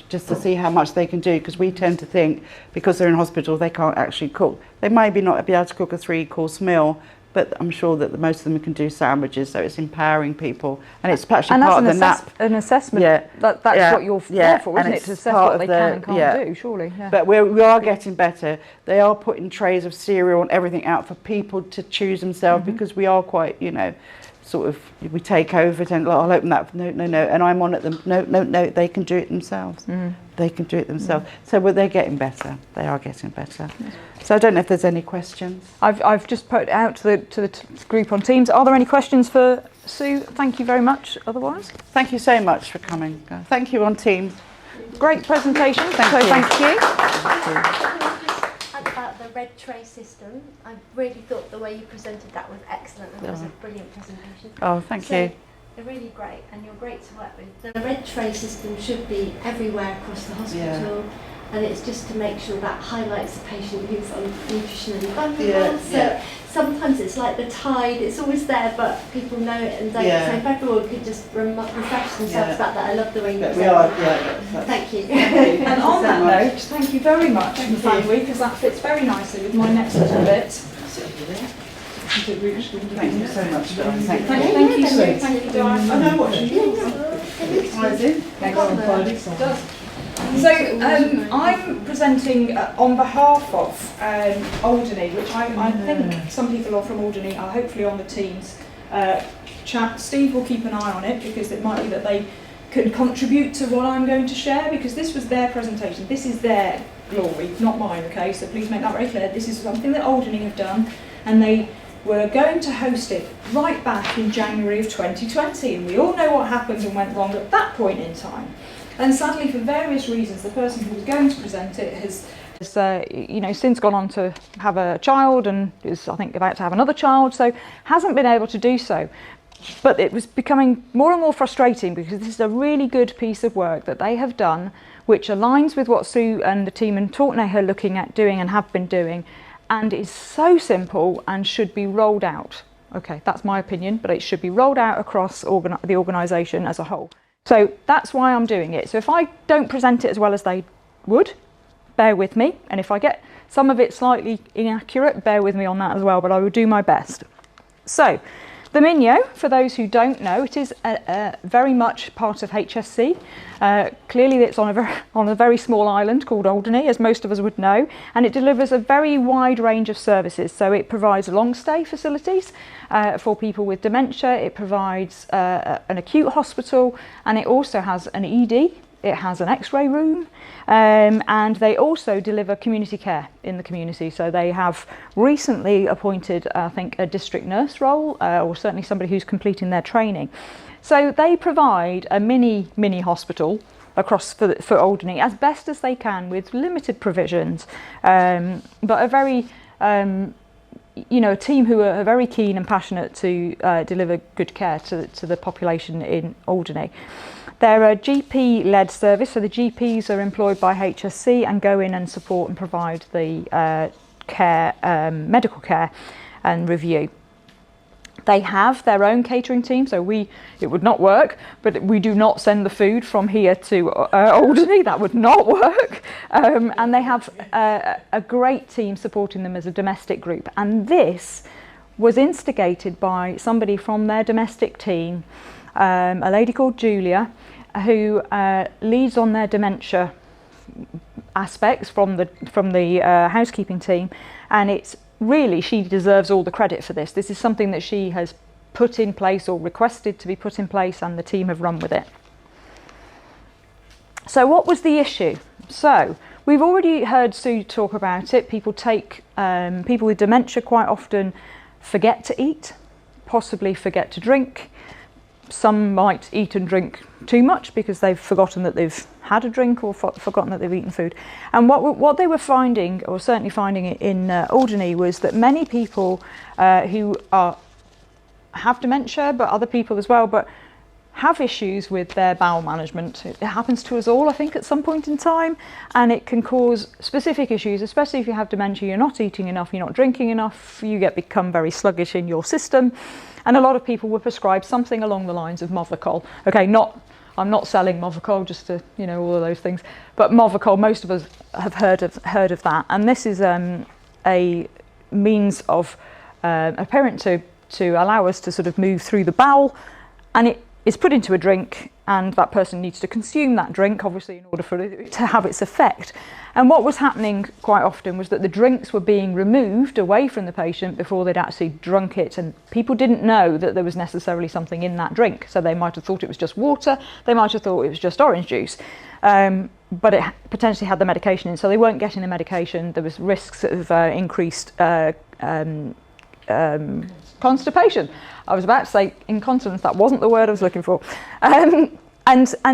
Just to see how much they can do, because we tend to think because they're in hospital they can't actually cook. They might not be able to cook a 3-course meal, but I'm sure that most of them can do sandwiches, so it's empowering people, and it's actually part of the NAP. An assessment. Yeah, that's what you're there for, isn't it? To assess what they can and can't do, surely. Yeah. But we are getting better. They are putting trays of cereal and everything out for people to choose themselves, because we are quite, sort of, we take over and I'll open that, no, and I'm on at them, no, they can do it themselves. They can do it themselves. So they're getting better. They are getting better. So I don't know if there's any questions. I've just put it out to the group on Teams. Are there any questions for Sue? Thank you very much. Otherwise, thank you so much for coming. Thank you on Teams. Great presentation. Thank you. About the red tray system, I really thought the way you presented that was excellent. It was a brilliant presentation. Oh, thank you. They're really great, and you're great to work with. The red tray system should be everywhere across the hospital, and it's just to make sure that highlights the patient who's nutritionally vulnerable. So sometimes it's like the tide, it's always there, but people know it and don't. So if everyone could just refresh themselves about that, I love the way you presented. Thank you. And on that note, thank you very much for the fan week, because that fits very nicely with my next little bit. Thank you so much. Thank you, Sue. Thank you. I know what she is. So I'm presenting on behalf of Alderney, which I think some people are from Alderney are hopefully on the Teams chat. Steve will keep an eye on it, because it might be that they can contribute to what I'm going to share, because this was their presentation. This is their glory, not mine, okay? So please make that very clear. This is something that Alderney have done, and they were going to host it right back in January of 2020, and we all know what happened and went wrong at that point in time. And sadly, for various reasons, the person who was going to present it has since gone on to have a child, and is, I think, about to have another child, so hasn't been able to do so. But it was becoming more and more frustrating, because this is a really good piece of work that they have done, which aligns with what Sue and the team in Tortney are looking at doing and have been doing, and is so simple and should be rolled out. Okay, that's my opinion, but it should be rolled out across the organisation as a whole. So that's why I'm doing it. So if I don't present it as well as they would, bear with me. And if I get some of it slightly inaccurate, bear with me on that as well, but I will do my best. So the Minho, for those who don't know, it is very much part of HSC. Clearly it's on a very small island called Alderney, as most of us would know, and it delivers a very wide range of services. So it provides long stay facilities for people with dementia, it provides an acute hospital, and it also has an ED. It has an X-ray room, and they also deliver community care in the community. So they have recently appointed, I think, a district nurse role, or certainly somebody who's completing their training. So they provide a mini hospital across for Alderney as best as they can, with limited provisions, but a very a team who are very keen and passionate to deliver good care to the population in Alderney. They're a GP-led service, so the GPs are employed by HSC and go in and support and provide the medical care and review. They have their own catering team, so it would not work, but we do not send the food from here to Alderney. That would not work. And they have a great team supporting them as a domestic group. And this was instigated by somebody from their domestic team, a lady called Julia, who leads on their dementia aspects from the housekeeping team, and it's really, she deserves all the credit for this. This is something that she has put in place or requested to be put in place, and the team have run with it. So what was the issue? So we've already heard Sue talk about it. People with dementia quite often forget to eat, possibly forget to drink. Some might eat and drink too much because they've forgotten that they've had a drink, or forgotten that they've eaten food. And what they were finding, or certainly finding in Alderney, was that many people who have dementia, but other people as well, but have issues with their bowel management. It happens to us all, I think, at some point in time, and it can cause specific issues, especially if you have dementia. You're not eating enough, you're not drinking enough, you become very sluggish in your system, and a lot of people were prescribed something along the lines of Movicol. Okay, I'm not selling Movicol, just to, all of those things, but Movicol, most of us have heard of that, and this is a means of a parent to allow us to sort of move through the bowel, and it is put into a drink, and that person needs to consume that drink, obviously, in order for it to have its effect. And what was happening quite often was that the drinks were being removed away from the patient before they'd actually drunk it, and people didn't know that there was necessarily something in that drink. So they might have thought it was just water, they might have thought it was just orange juice, but it potentially had the medication in, so they weren't getting the medication. There was risks of increased constipation. I was about to say incontinence, that wasn't the word I was looking for.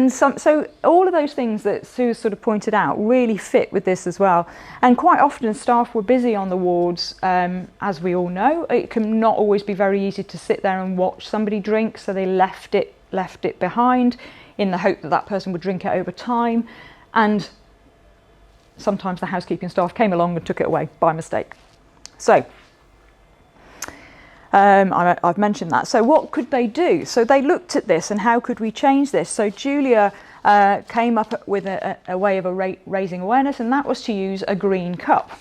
So all of those things that Sue sort of pointed out really fit with this as well. And quite often staff were busy on the wards, as we all know. It can not always be very easy to sit there and watch somebody drink, so they left it behind in the hope that that person would drink it over time. And sometimes the housekeeping staff came along and took it away by mistake. So I've mentioned that. So what could they do? So they looked at this and how could we change this? So Julia came up with a way of raising awareness, and that was to use a green cup.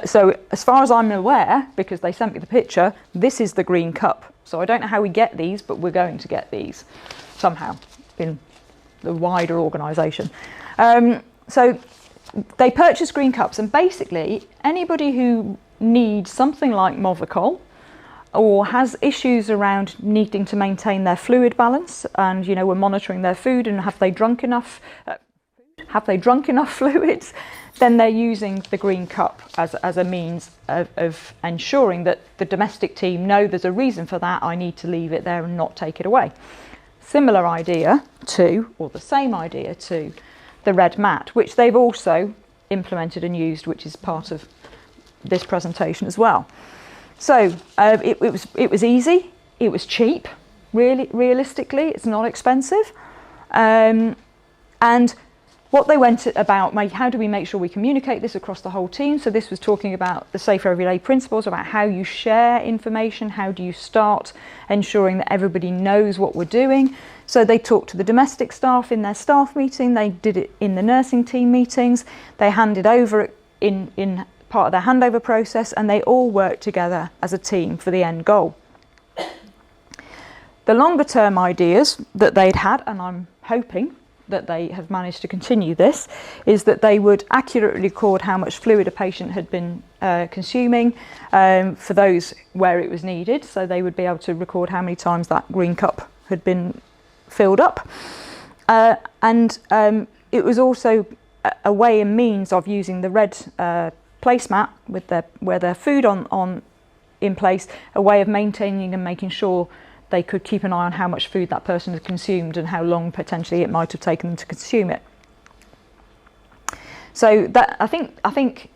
So as far as I'm aware, because they sent me the picture, this is the green cup. So I don't know how we get these, but we're going to get these somehow in the wider organisation. So they purchased green cups, and basically anybody who needs something like Movicol or has issues around needing to maintain their fluid balance, and we're monitoring their food and have they drunk enough fluids, then they're using the green cup as a means of ensuring that the domestic team know there's a reason for that, I need to leave it there and not take it away. Similar idea to, or the same idea to, the red mat, which they've also implemented and used, which is part of this presentation as well. So it was easy, it was cheap, realistically, it's not expensive. And what they went about, how do we make sure we communicate this across the whole team? So this was talking about the Safer Everyday principles, about how you share information, how do you start ensuring that everybody knows what we're doing. So they talked to the domestic staff in their staff meeting, they did it in the nursing team meetings, they handed over in part of their handover process, and they all worked together as a team for the end goal. The longer term ideas that they'd had, and I'm hoping that they have managed to continue this, is that they would accurately record how much fluid a patient had been consuming for those where it was needed. So they would be able to record how many times that green cup had been filled up. And it was also a way and means of using the red placemat with their food in place, a way of maintaining and making sure they could keep an eye on how much food that person had consumed and how long potentially it might have taken them to consume it. So that I think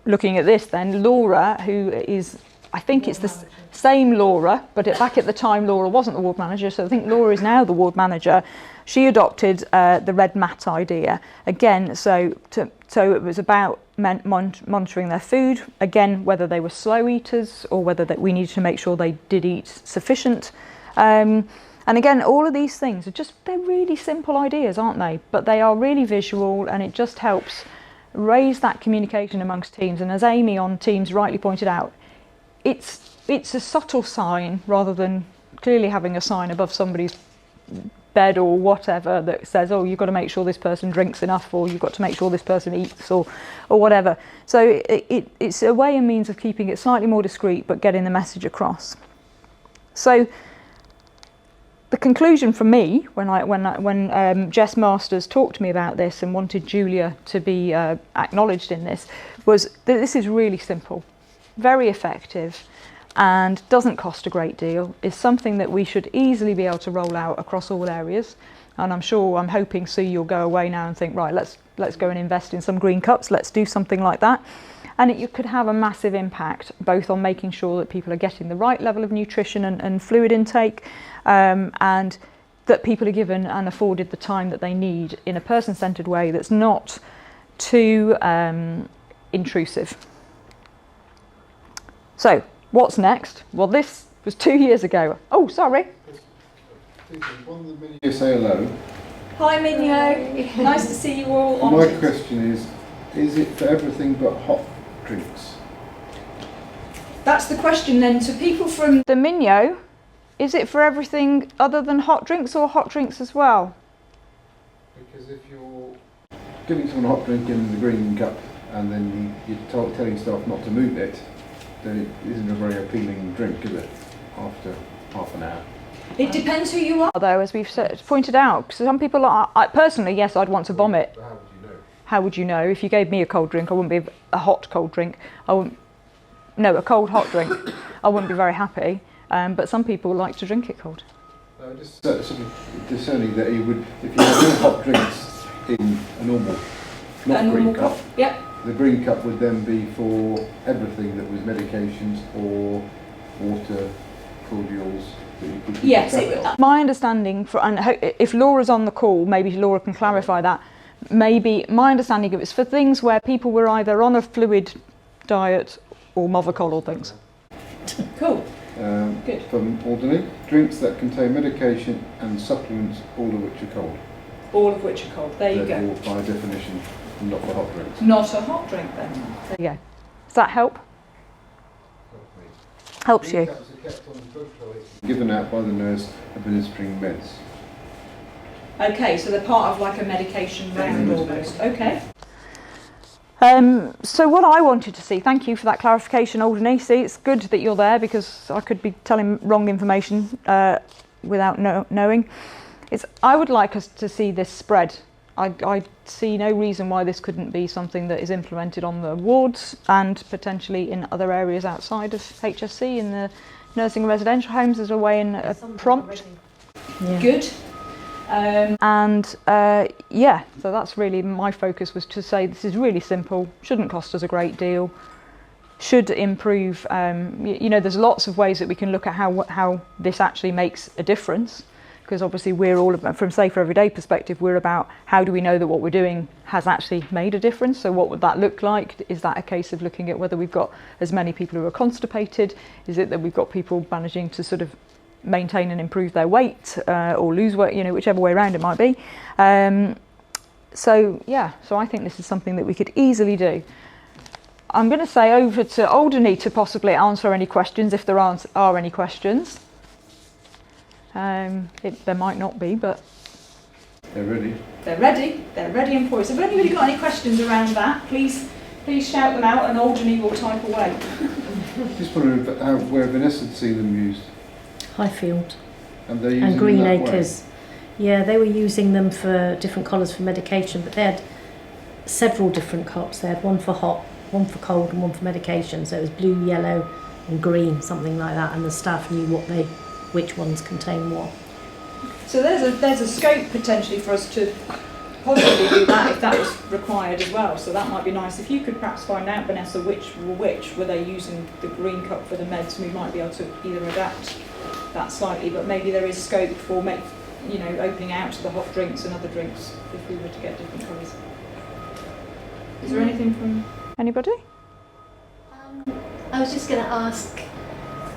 looking at this then, Laura, who is, I think it's the same Laura, but back at the time Laura wasn't the ward manager, so I think Laura is now the ward manager. She adopted the red mat idea again, so it was about monitoring their food, again, whether they were slow eaters or whether we needed to make sure they did eat sufficient. And again, all of these things are they're really simple ideas, aren't they? But they are really visual, and it just helps raise that communication amongst teams. And as Amy on Teams rightly pointed out, it's a subtle sign rather than clearly having a sign above somebody's bed or whatever that says, oh, you've got to make sure this person drinks enough, or you've got to make sure this person eats, or whatever. So it's a way and means of keeping it slightly more discreet but getting the message across. So the conclusion for me when Jess Masters talked to me about this and wanted Julia to be acknowledged in this was that this is really simple, very effective, and doesn't cost a great deal, is something that we should easily be able to roll out across all areas. And I'm hoping, Sue, you'll go away now and think, right, let's go and invest in some green cups, let's do something like that. And it could have a massive impact, both on making sure that people are getting the right level of nutrition and fluid intake, and that people are given and afforded the time that they need in a person-centred way that's not too intrusive. So, what's next? Well, this was 2 years ago. Oh, sorry. One of the menu say hello. Hi, Minyo. Nice to see you all. My question is it for everything but hot drinks? That's the question then to people from the Minyo. Is it for everything other than hot drinks or hot drinks as well? Because if you're giving someone a hot drink in the green cup and then you're telling staff not to move it, then it isn't a very appealing drink, is it, after half an hour? It depends who you are, though, as we've pointed out. So some people are, personally, yes, I'd want to vomit. But how would you know? How would you know? If you gave me a cold drink, I wouldn't be a hot cold drink. A cold hot drink. I wouldn't be very happy. But some people like to drink it cold. Just sort of discerning that you would, if you had no hot drinks in a normal, not green cup, yep. The green cup would then be for everything that was medications or water, cordials. Yes, my understanding, and if Laura's on the call, maybe Laura can clarify that. Maybe my understanding of it's for things where people were either on a fluid diet or Movicol or things. Cool. Good. From Alderney, drinks that contain medication and supplements, all of which are cold. All of which are cold. There you go. By definition, not for hot drinks. Not a hot drink then. There you go. Does that help? Helps you. Given out by the nurse administering meds. Okay, so they're part of like a medication round almost. Okay. So what I wanted to see, thank you for that clarification, Alderney. See, it's good that you're there because I could be telling wrong information without knowing. I would like us to see this spread. I see no reason why this couldn't be something that is implemented on the wards and potentially in other areas outside of HSC, in the nursing and residential homes as a way in a prompt. Yeah. Good. So that's really my focus, was to say this is really simple, shouldn't cost us a great deal, should improve. There's lots of ways that we can look at how this actually makes a difference, because obviously we're all about, from Safer Everyday perspective, we're about how do we know that what we're doing has actually made a difference. So what would that look like? Is that a case of looking at whether we've got as many people who are constipated? Is it that we've got people managing to sort of maintain and improve their weight or lose weight, whichever way around it might be. So I think this is something that we could easily do. I'm going to say over to Alderney to possibly answer any questions, if there are any questions. There might not be, but they're ready. They're ready and poised. So if anybody got any questions around that, please shout them out and Alderney will type away. Just wondering where Vanessa had seen them used. Highfield and they're using Greenacres. Yeah, they were using them for different colours for medication, but they had several different cups. They had one for hot, one for cold and one for medication. So it was blue, yellow and green, something like that, and the staff knew which ones contain what. So there's a scope potentially for us to possibly do that if that was required as well. So that might be nice. If you could perhaps find out, Vanessa, which were they using the green cup for the meds, we might be able to either adapt that slightly, but maybe there is scope for opening out to the hot drinks and other drinks if we were to get different colours. Is there anything from anybody? I was just going to ask,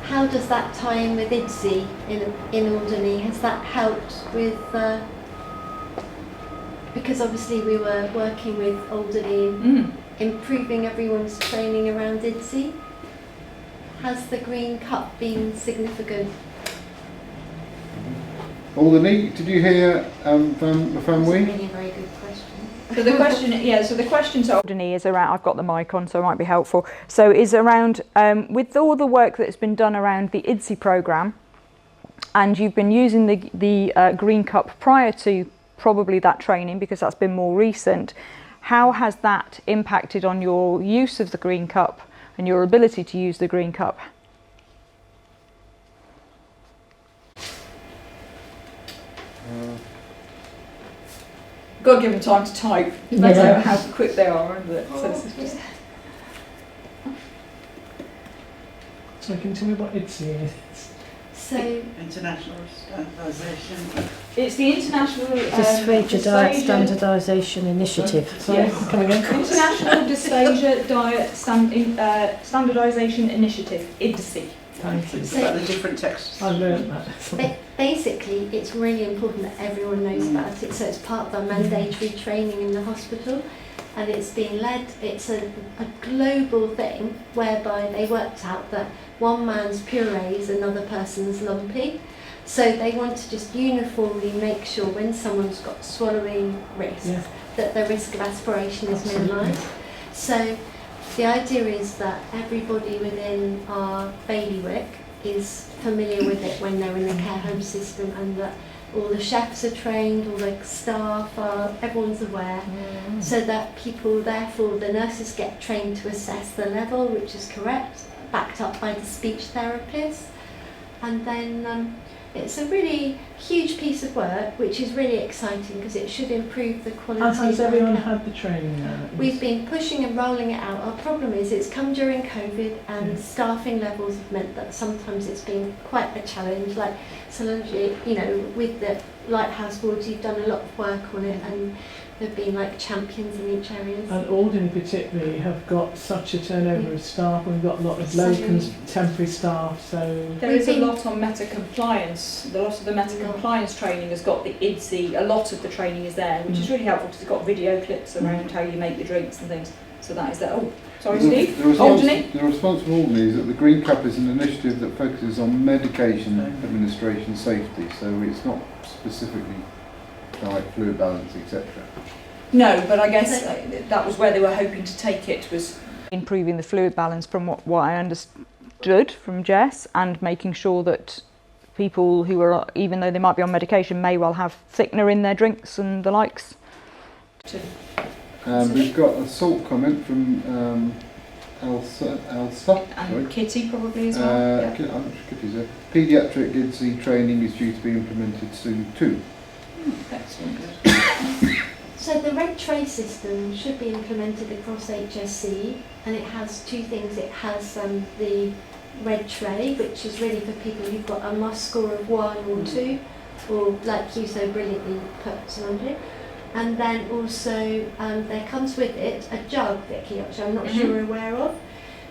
how does that tie in with IDSI in Alderney? Has that helped with, because obviously we were working with Alderney in improving everyone's training around IDSI. Has the green cup been significant? Alderney, did you hear Van That's really a very good question. So the question to Alderney is around, I've got the mic on so it might be helpful, so is around, with all the work that's been done around the IDSI programme, and you've been using the green cup prior to probably that training because that's been more recent, how has that impacted on your use of the green cup and your ability to use the green cup? Got to give them time to type. That's how quick they are, isn't it? So this is just... So can you tell me what IDSI is? So International standardisation. It's the International Dysphagia Diet Standardisation Initiative. Sorry, come again. International Dysphagia Diet Standardisation Initiative, IDSI. Thank you. It's about the different textures. I learned that. basically, it's really important that everyone knows about it. So it's part of our mandatory training in the hospital, and it's being led. It's a global thing whereby they worked out that one man's puree is another person's lumpy. So they want to just uniformly make sure when someone's got swallowing risk, Yeah. that the risk of aspiration is minimised. So the idea is that everybody within our bailiwick is familiar with it when they're in the care home system, and that all the chefs are trained, all the staff are, everyone's aware, so that people, therefore the nurses get trained to assess the level, which is correct, backed up by the speech therapist. And then it's a really huge piece of work, which is really exciting because it should improve the quality. And has of everyone care. had the training now? We've been pushing and rolling it out. Our problem is it's come during COVID, and Yeah. staffing levels have meant that sometimes it's been quite a challenge. Like Solange, you know, with the Lighthouse wards, you've done a lot of work on it, and they've been like champions in each area. And Alderney particularly have got such a turnover of staff. We've got a lot of So- locums, temporary staff, so There is a lot on meta compliance. A lot of the meta compliance training has got the IDSI. A lot of the training is there, which is really helpful because it's got video clips around how you make your drinks and things. So that is there. Oh, sorry, Steve. Alderney. The response from Alderney is that the Green Cup is an initiative that focuses on medication administration safety, so it's not specifically diet, fluid balance, etc. No, but I guess that was where they were hoping to take it, was improving the fluid balance from what I understood from Jess, and making sure that people who are, even though they might be on medication, may well have thickener in their drinks and the likes. We've got a salt comment from Elsa. And Sorry. Kitty probably as well. Yeah. I'm not sure Kitty's there. Paediatric IDSI training is due to be implemented soon too. Excellent. So the red tray system should be implemented across HSC, and it has two things. It has the red tray, which is really for people who've got a MUS score of 1 or 2, or like you so brilliantly put, Solange. And then also there comes with it a jug, Vicky, which I'm not sure you're aware of.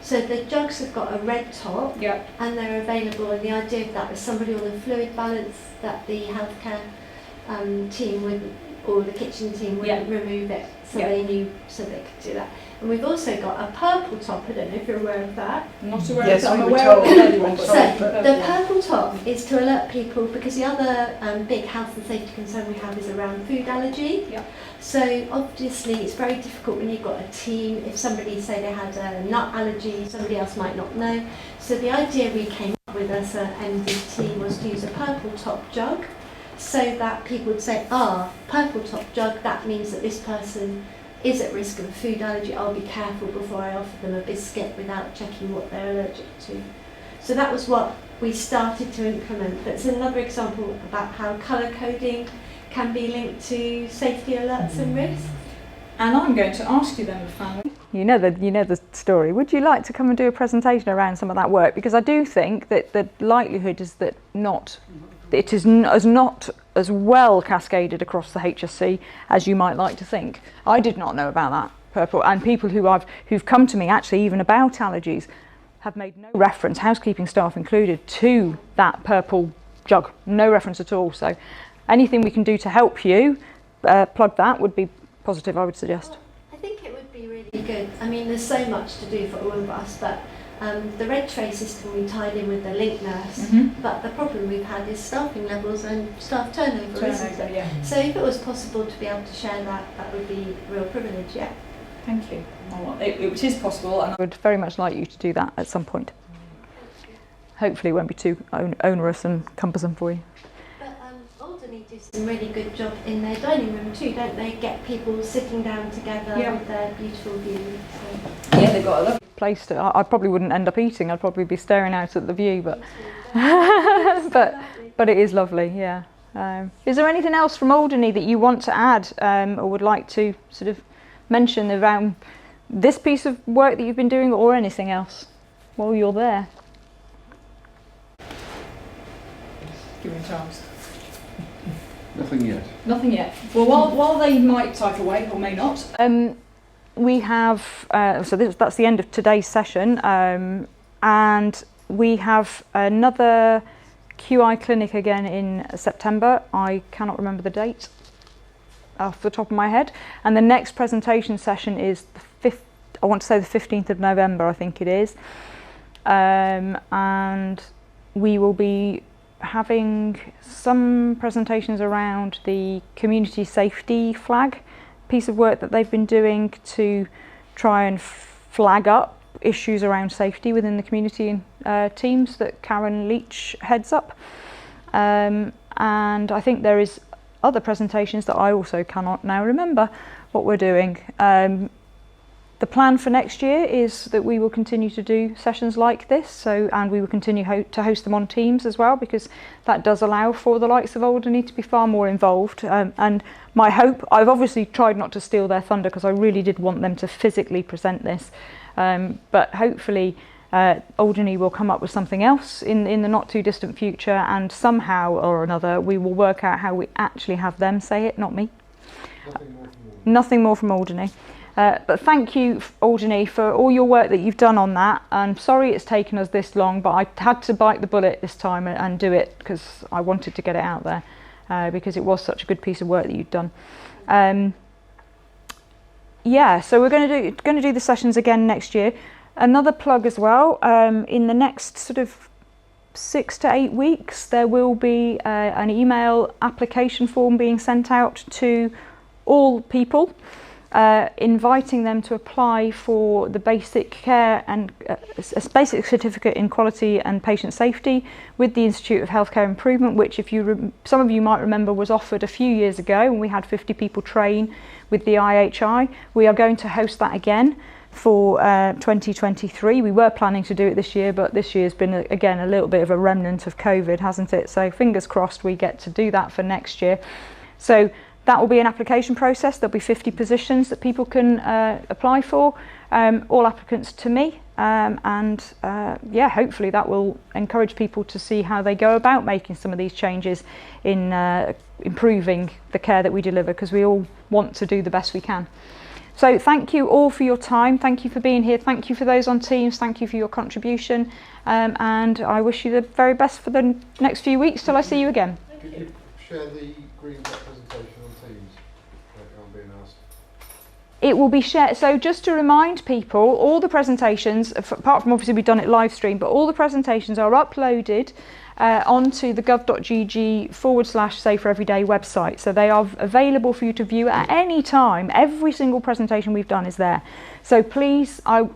So the jugs have got a red top, Yep. and they're available, and the idea of that is somebody on the fluid balance, that the healthcare team would, or the kitchen team would remove it, so they knew, so they could do that. And we've also got a purple top. I don't know if you're aware of that. I'm not aware Yes, of that. we I'm were aware of told. the red one. So the purple top is to alert people, because the other big health and safety concern we have is around food allergy. Yeah. So obviously it's very difficult when you've got a team. If somebody say they had a nut allergy, somebody else might not know. So the idea we came up with as a MDT was to use a purple top jug, so that people would say, purple top jug, that means that this person is at risk of a food allergy. I'll be careful before I offer them a biscuit without checking what they're allergic to. So that was what we started to implement. That's another example about how colour coding can be linked to safety alerts and risks. And I'm going to ask you then, family. You know the story. Would you like to come and do a presentation around some of that work? Because I do think that the likelihood is that it is not as well cascaded across the HSC as you might like to think. I did not know about that purple, and people who've come to me actually even about allergies have made no reference, housekeeping staff included, to that purple jug. No reference at all. So anything we can do to help you plug that would be positive, I would suggest. I think it would be really good. I mean, there's so much to do for all of us, but the red tray system we tied in with the link nurse, but the problem we've had is staffing levels and staff turnover, isn't it? Yeah. So if it was possible to be able to share that, that would be a real privilege, yeah. Thank you. Well, it is possible, and I would very much like you to do that at some point. Hopefully it won't be too onerous and cumbersome for you. But Alderney do some really good job in their dining room too, don't they? Get people sitting down together with their beautiful view. So. yeah, they've got a lovely Place to, I probably wouldn't end up eating. I'd probably be staring out at the view, but but it is lovely. Yeah. Is there anything else from Alderney that you want to add or would like to sort of mention around this piece of work that you've been doing, or anything else while you're there? Give me a chance. Nothing yet. Nothing yet. Well, while they might type away or may not, we have that's the end of today's session, and we have another QI clinic again in September. I cannot remember the date off the top of my head, and the next presentation session is the 5th. I want to say the 15th of November, I think it is, and we will be having some presentations around the community safety flag piece of work that they've been doing to try and flag up issues around safety within the community teams that Karen Leach heads up. And I think there is other presentations that I also cannot now remember what we're doing. The plan for next year is that we will continue to do sessions like this, and we will continue to host them on Teams as well, because that does allow for the likes of Alderney to be far more involved. And my hope, I've obviously tried not to steal their thunder because I really did want them to physically present this, but hopefully Alderney will come up with something else in the not too distant future, and somehow or another we will work out how we actually have them say it, not me. Nothing more from Alderney. But thank you, Alderney, for all your work that you've done on that. I'm sorry it's taken us this long, but I had to bite the bullet this time and do it because I wanted to get it out there, because it was such a good piece of work that you'd done. Yeah, so we're going to do the sessions again next year. Another plug as well, in the next sort of 6 to 8 weeks, there will be an email application form being sent out to all people, inviting them to apply for the basic care and a basic certificate in quality and patient safety with the Institute of Healthcare Improvement, which, if you some of you might remember, was offered a few years ago, and we had 50 people train with the IHI. We are going to host that again for 2023. We were planning to do it this year, but this year's been again a little bit of a remnant of COVID, hasn't it? So fingers crossed we get to do that for next year. So that will be an application process. There'll be 50 positions that people can apply for, all applicants to me, and yeah, hopefully that will encourage people to see how they go about making some of these changes in improving the care that we deliver, because we all want to do the best we can. So thank you all for your time. Thank you for being here. Thank you for those on Teams. Thank you for your contribution, and I wish you the very best for the next few weeks till I see you again. Could you share the green representation on Teams? I'm being asked. It will be shared. So just to remind people, all the presentations, apart from obviously we've done it live stream, but all the presentations are uploaded onto the gov.gg/Safer Everyday website. So they are available for you to view at any time. Every single presentation we've done is there. So please, I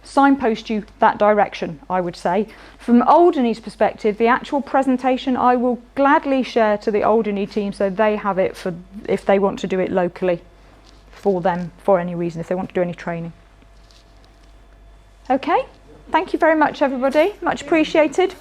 signpost you that direction, I would say. From Alderney's perspective, the actual presentation I will gladly share to the Alderney team so they have it for if they want to do it locally for them for any reason, if they want to do any training. Okay, thank you very much everybody, much appreciated.